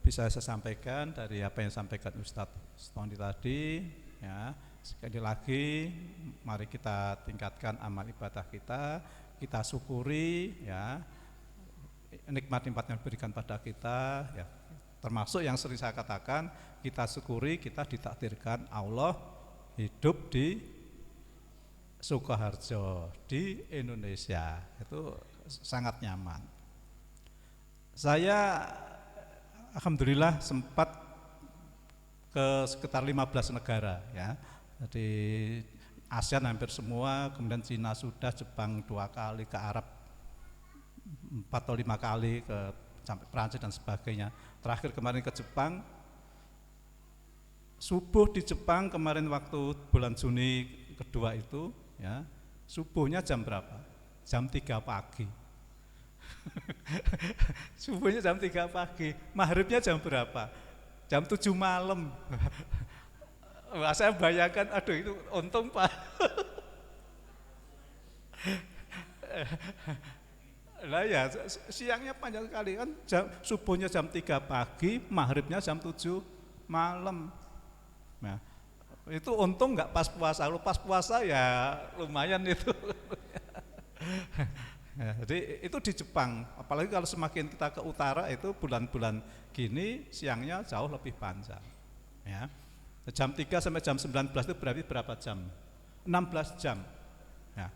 bisa saya sampaikan dari apa yang disampaikan Ustadz Tony tadi, ya. Sekali lagi mari kita tingkatkan amal ibadah kita syukuri, ya, nikmat-nikmat yang diberikan pada kita, ya. Termasuk yang sering saya katakan, kita syukuri kita ditakdirkan Allah hidup di Sukoharjo di Indonesia, itu sangat nyaman. Saya alhamdulillah sempat ke sekitar 15 negara, ya. Jadi ASEAN hampir semua, kemudian Cina sudah, Jepang 2 kali, ke Arab 4 atau 5 kali, ke sampai Prancis dan sebagainya. Terakhir kemarin ke Jepang, subuh di Jepang kemarin waktu bulan Juni kedua itu, ya, subuhnya jam berapa? Jam 3 pagi. Subuhnya jam 3 pagi, maghribnya jam berapa? Jam 7 malam. Wah, saya bayangkan, aduh itu untung Pak. Lah ya, siangnya panjang sekali kan, subuhnya jam 3 pagi, maghribnya jam 7 malam. Nah, itu untung nggak pas puasa. Kalau pas puasa ya lumayan itu. Ya, jadi itu di Jepang, apalagi kalau semakin kita ke utara itu bulan-bulan gini siangnya jauh lebih panjang, ya. Jam 3 sampai jam 19 itu berarti berapa jam? 16 jam, ya.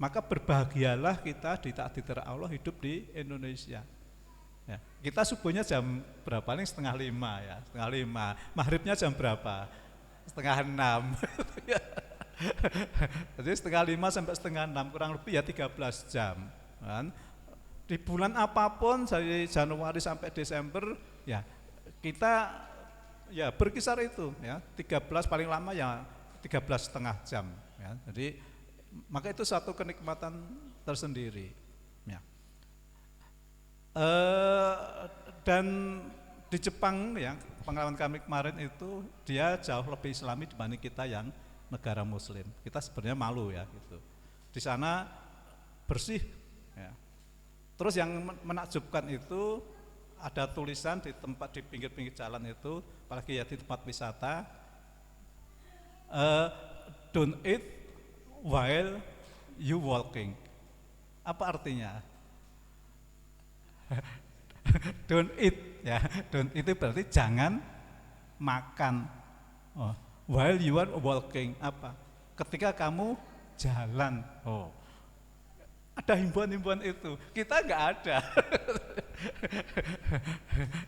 Maka berbahagialah kita ditakdir Allah hidup di Indonesia, ya. Kita subuhnya jam berapa? Paling setengah 5, ya, setengah 5. Maghribnya jam berapa? Setengah 6. Jadi setengah 5 sampai setengah 6, kurang lebih ya 13 jam, kan? Di bulan apapun dari Januari sampai Desember, ya kita ya berkisar itu, ya 13 paling lama ya 13,5 jam, ya. Jadi maka itu satu kenikmatan tersendiri, ya. Dan di Jepang, ya, pengalaman kami kemarin itu dia jauh lebih Islami dibanding kita yang negara Muslim. Kita sebenarnya malu, ya, gitu. Di sana bersih, ya. Terus yang menakjubkan itu ada tulisan di tempat di pinggir-pinggir jalan itu, apalagi ya di tempat wisata, don't eat while you walking. Apa artinya? Don't eat, ya, don't itu berarti jangan makan. Oh, while you are walking, apa? Ketika kamu jalan. Oh, ada himbauan-himbauan itu, kita nggak ada.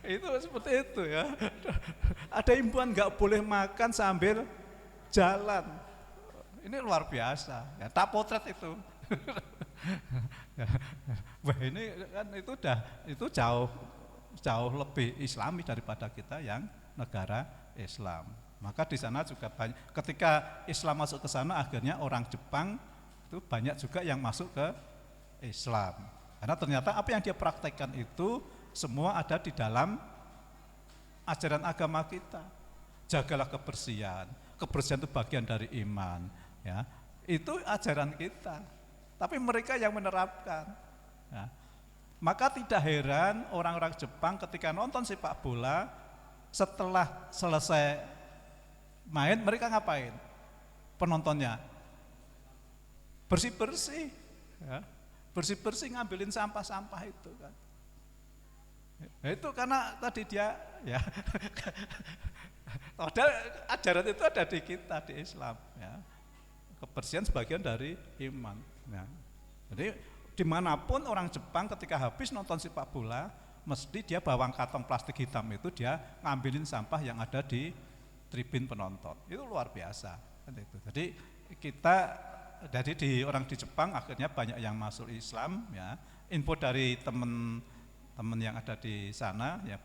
Itu seperti itu, ya. Ada himbauan nggak boleh makan sambil jalan. Ini luar biasa, ya. Tak potret itu. Wah, ini kan itu jauh lebih Islami daripada kita yang negara Islam. Maka di sana juga banyak, ketika Islam masuk ke sana akhirnya orang Jepang itu banyak juga yang masuk ke Islam. Karena ternyata apa yang dia praktekkan itu semua ada di dalam ajaran agama kita. Jagalah kebersihan. Kebersihan itu bagian dari iman, ya. Itu ajaran kita. Tapi mereka yang menerapkan, ya. Maka tidak heran orang-orang Jepang ketika nonton sepak bola, setelah selesai main mereka ngapain? Penontonnya bersih-bersih, ya. Bersih-bersih, ngambilin sampah-sampah itu kan. Itu karena tadi dia, ya, Padahal ajaran itu ada di kita, di Islam ya. Kebersihan sebagian dari iman ya. Jadi dimanapun orang Jepang ketika habis nonton sepak bola, mesti dia bawa kantong plastik hitam itu, dia ngambilin sampah yang ada di tribun penonton. Itu luar biasa kan itu. Jadi kita orang di Jepang akhirnya banyak yang masuk Islam ya. Info dari teman-teman yang ada di sana ya,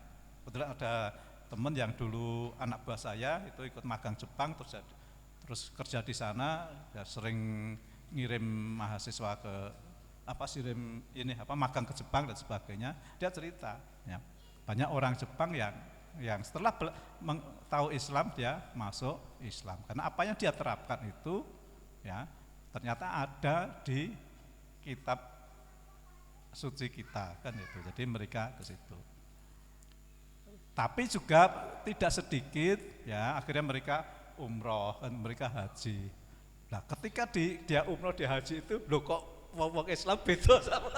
kebetulan ada teman yang dulu anak buah saya itu ikut magang Jepang terus kerja di sana ya, sering ngirim mahasiswa ke magang ke Jepang dan sebagainya. Dia cerita ya, banyak orang Jepang yang setelah tahu Islam dia masuk Islam karena apa yang dia terapkan itu ya ternyata ada di kitab suci kita kan itu. Jadi mereka ke situ. Tapi juga tidak sedikit ya akhirnya mereka umroh dan mereka haji. Nah, ketika dia umroh di haji itu, loh kok wong Islam beda sama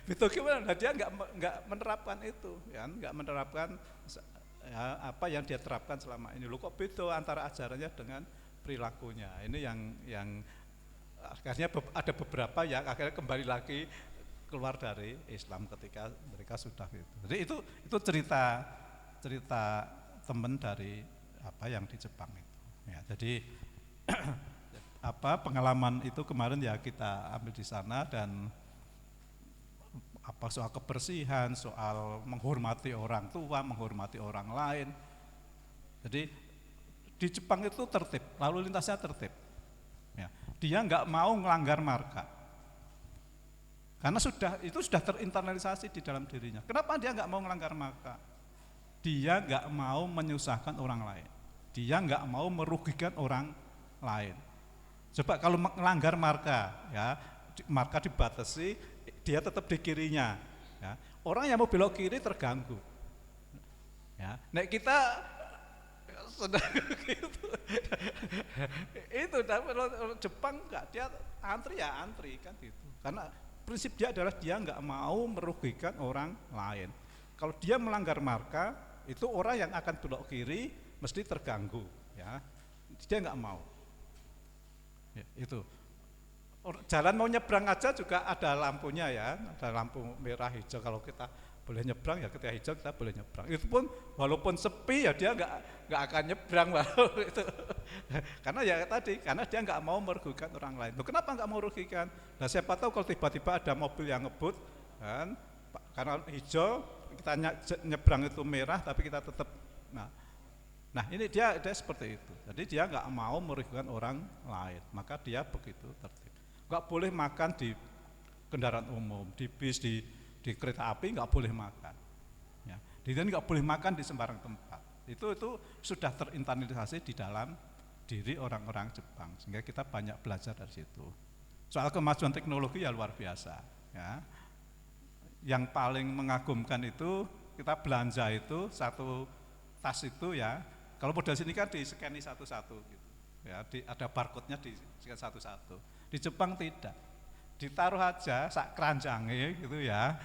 beda gimana? Nah, dia nggak menerapkan itu, ya, nggak menerapkan ya, apa yang dia terapkan selama ini. Loh kok beda antara ajarannya dengan perilakunya. Ini yang akhirnya ada beberapa yang akhirnya kembali lagi keluar dari Islam ketika mereka sudah gitu. Jadi itu cerita teman dari apa yang di Jepang itu. Ya, jadi pengalaman itu kemarin ya kita ambil di sana dan soal kebersihan, soal menghormati orang tua, menghormati orang lain. Jadi di Jepang itu tertib, lalu lintasnya tertib. Ya, dia nggak mau melanggar marka. Karena itu sudah terinternalisasi di dalam dirinya. Kenapa dia nggak mau melanggar marka? Dia nggak mau menyusahkan orang lain. Dia nggak mau merugikan orang lain. Coba kalau melanggar marka, ya marka dibatasi, dia tetap di kirinya. Ya. Orang yang mau belok kiri terganggu. Ya. Nah kita sedang gitu. Itu Jepang nggak, dia antri kan gitu. Karena prinsip dia adalah dia nggak mau merugikan orang lain. Kalau dia melanggar marka, itu orang yang akan belok kiri mesti terganggu, ya. Dia nggak mau. Ya, itu. Jalan mau nyebrang aja juga ada lampunya ya, ada lampu merah hijau. Kalau kita boleh nyebrang ya ketika hijau kita boleh nyebrang. Itu pun walaupun sepi ya dia nggak akan nyebrang itu. Karena dia nggak mau merugikan orang lain. Loh, kenapa nggak mau merugikan? Nah siapa tahu kalau tiba-tiba ada mobil yang ngebut kan, karena hijau kita nyebrang itu merah tapi kita tetap nah ini dia seperti itu. Jadi dia nggak mau merugikan orang lain, maka dia begitu tertib. Nggak boleh makan di kendaraan umum, di bis, di kereta api nggak boleh makan. Ya, dan nggak boleh makan di sembarang tempat. Itu sudah terinternalisasi di dalam diri orang-orang Jepang, sehingga kita banyak belajar dari situ. Soal kemajuan teknologi ya luar biasa. Ya. Yang paling mengagumkan itu kita belanja itu satu tas itu ya. Kalau model sini kan di-scan satu-satu gitu. Ya, ada barcode-nya di-scan satu-satu. Di Jepang tidak. Ditaruh aja sak keranjange gitu ya.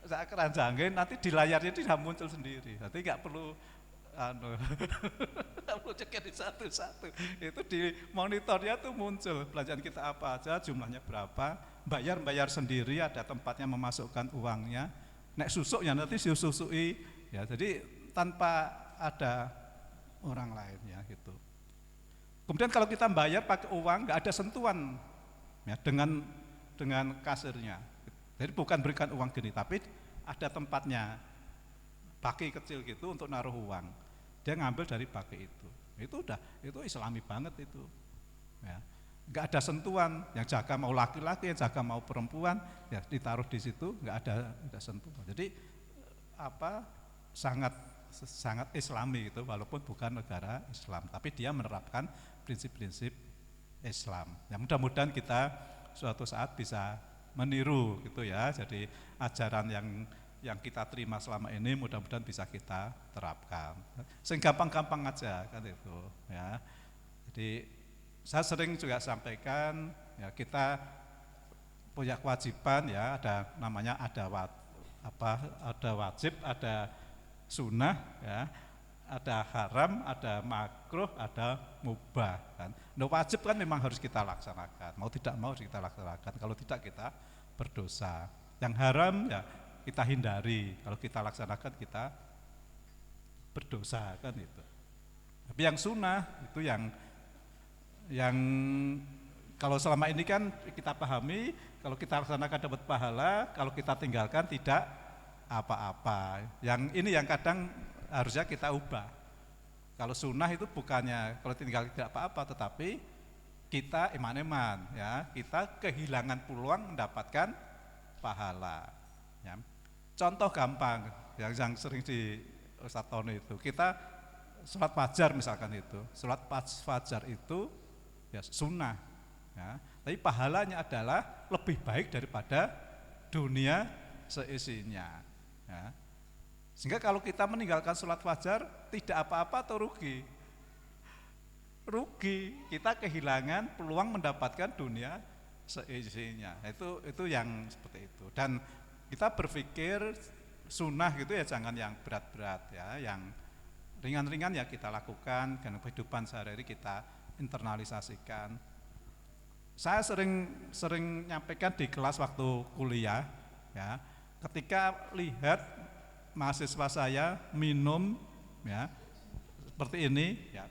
Sak keranjange nanti di layarnya tidak muncul sendiri. Nanti nggak perlu perlu cek di satu-satu. Itu di monitornya tuh muncul belanjaan kita apa aja, jumlahnya berapa, bayar sendiri, ada tempatnya memasukkan uangnya. Nek susuk ya nanti disusui ya. Jadi tanpa ada orang lain ya gitu. Kemudian kalau kita bayar pakai uang nggak ada sentuhan ya dengan kasirnya. Jadi bukan berikan uang gini, tapi ada tempatnya, baki kecil gitu untuk naruh uang. Dia ngambil dari baki itu. Itu Islami banget itu. Ya. Nggak ada sentuhan, yang jaga mau laki-laki, yang jaga mau perempuan, ya ditaruh di situ, nggak ada sentuhan. Jadi sangat Islami gitu, walaupun bukan negara Islam, tapi dia menerapkan prinsip-prinsip Islam. Ya mudah-mudahan kita suatu saat bisa meniru gitu ya. Jadi ajaran yang kita terima selama ini mudah-mudahan bisa kita terapkan. Segampang-gampang aja kan itu ya. Jadi saya sering juga sampaikan ya, kita punya kewajiban ya, ada namanya ada wajib, ada sunnah, ya, ada haram, ada makruh, ada mubah kan. Nah, wajib kan memang harus kita laksanakan, mau tidak mau harus kita laksanakan, kalau tidak kita berdosa. Yang haram ya kita hindari, kalau kita laksanakan kita berdosa kan itu. Tapi yang sunnah itu yang kalau selama ini kan kita pahami, kalau kita laksanakan dapat pahala, kalau kita tinggalkan tidak apa-apa. Yang ini yang kadang harusnya kita ubah. Kalau sunnah itu bukannya kalau tinggal tidak apa-apa, tetapi kita eman-eman, ya, kita kehilangan peluang mendapatkan pahala. Ya. Contoh gampang yang sering di Ustadz Tony itu, kita sholat fajar misalkan itu, sholat fajar itu ya sunnah, ya, tapi pahalanya adalah lebih baik daripada dunia seisinya, ya. Sehingga kalau kita meninggalkan sholat fajar tidak apa-apa atau rugi? Rugi, kita kehilangan peluang mendapatkan dunia seisinya. Itu yang seperti itu. Dan kita berpikir sunnah gitu ya jangan yang berat-berat, ya, yang ringan-ringan ya kita lakukan, dan kehidupan sehari-hari kita internalisasikan. Saya sering nyampaikan di kelas waktu kuliah, ya, ketika lihat mahasiswa saya minum, ya, seperti ini, ya,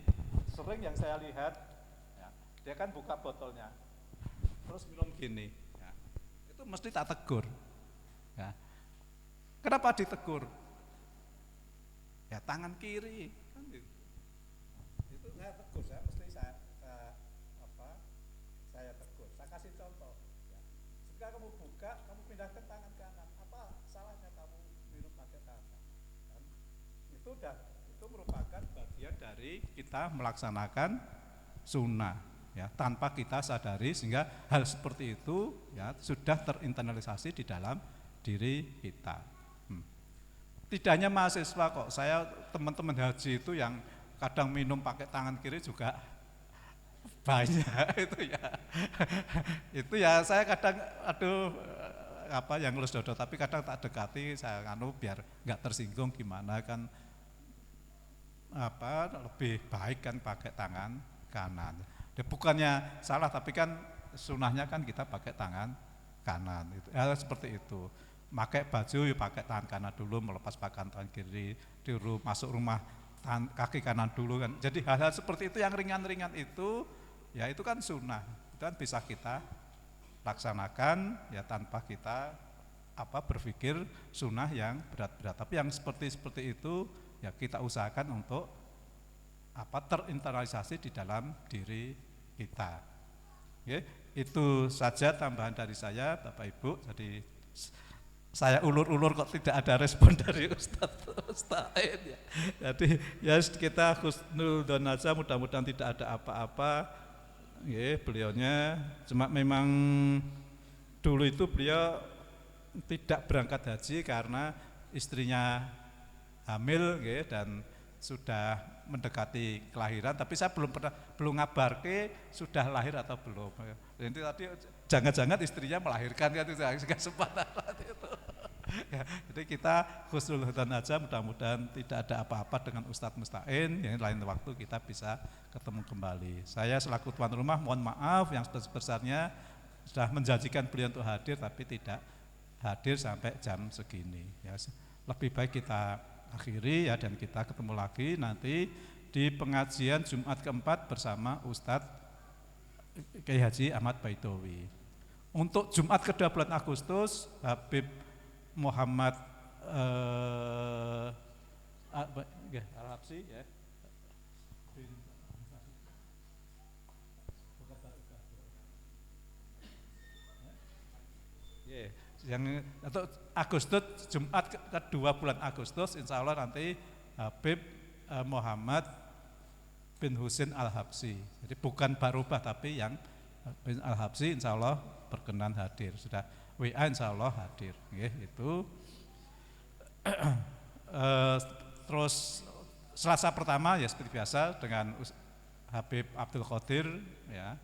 sering yang saya lihat, ya, dia kan buka botolnya, terus minum gini, ya, itu mesti tak tegur, ya. Kenapa ditegur? Ya tangan kiri, kan gitu. Itu saya tegur, saya tegur, saya kasih contoh. Ya. Jika kamu buka, kamu pindahkan tangan kanan, apa salahnya kamu minum pakai tangan kanan? Kan? Itu merupakan bagian dari kita melaksanakan sunnah, ya, tanpa kita sadari, sehingga hal seperti itu ya sudah terinternalisasi di dalam diri kita. Tidak hanya mahasiswa kok, saya teman-teman haji itu yang kadang minum pakai tangan kiri juga banyak itu ya. Itu ya saya kadang yang ngelus dodo, tapi kadang tak dekati, saya biar nggak tersinggung gimana kan, lebih baik kan pakai tangan kanan. Ya, bukannya salah, tapi kan sunahnya kan kita pakai tangan kanan. Itu seperti itu. Pakai baju ya pakai tangan kanan dulu, melepas pakaian tangan kiri, masuk rumah kaki kanan dulu kan. Jadi hal-hal seperti itu yang ringan-ringan itu, ya itu kan sunnah, itu kan bisa kita laksanakan ya tanpa kita berpikir sunnah yang berat-berat. Tapi yang seperti itu ya kita usahakan untuk terinternalisasi di dalam diri kita. Oke, itu saja tambahan dari saya, Bapak Ibu. Jadi saya ulur-ulur kok tidak ada respon dari Ustadz ya. Jadi ya kita husnul dzon aja, mudah-mudahan tidak ada apa-apa. Ya, beliaunya cuma memang dulu itu beliau tidak berangkat haji karena istrinya hamil, ya, dan sudah mendekati kelahiran, tapi saya belum ngabar sudah lahir atau belum. Jadi tadi jangan-jangan istrinya melahirkan kan, itu nggak sempat itu. Ya, jadi kita husnul dzon aja, mudah-mudahan tidak ada apa-apa dengan Ustadz Musta'in, yang lain waktu kita bisa ketemu kembali. Saya selaku tuan rumah mohon maaf yang sebesar-besarnya sudah menjanjikan beliau untuk hadir tapi tidak hadir sampai jam segini. Ya, lebih baik kita akhiri ya, dan kita ketemu lagi nanti di pengajian Jumat keempat bersama Ustadz Kiai Haji Ahmad Baitowi. Untuk Jumat kedua bulan Agustus, Habib Muhammad Al-Habsyi, ya. Yang untuk Agustus, Jumat kedua bulan Agustus, insya Allah nanti Habib Muhammad bin Husin Al-Habsyi. Jadi bukan Barubah tapi yang bin Al-Habsyi insya Allah berkenan hadir. Sudah WA insya Allah hadir. Itu terus Selasa pertama ya seperti biasa dengan Habib Abdul Qadir, ya.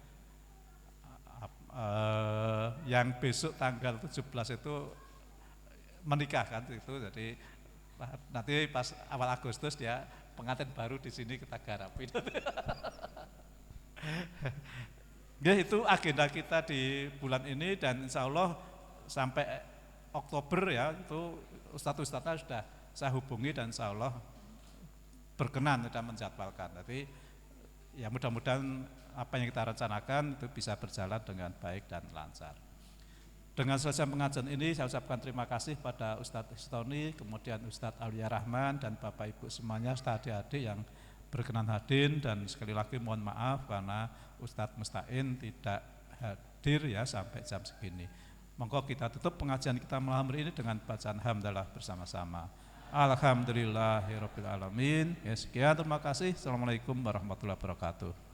Yang besok tanggal 17 itu menikah kan itu, jadi Nanti pas awal Agustus dia pengantin baru di sini kita garapi. Ya, itu agenda kita di bulan ini dan insya Allah sampai Oktober ya itu ustadz-ustadznya sudah saya hubungi dan insya Allah berkenan sudah menjadwalkan. Tapi ya mudah-mudahan apa yang kita rencanakan itu bisa berjalan dengan baik dan lancar. Dengan selesai pengajian ini saya ucapkan terima kasih pada Ustadz Istoni, kemudian Ustadz Aulia Rahman dan Bapak Ibu semuanya, Ustadz adik-adik yang berkenan hadir, dan sekali lagi mohon maaf karena Ustadz Mustain tidak hadir ya sampai jam segini. Monggo kita tutup pengajian kita malam hari ini dengan bacaan hamdalah bersama-sama. Alhamdulillahirabbil alamin. Ya, sekian, terima kasih. Assalamualaikum warahmatullahi wabarakatuh.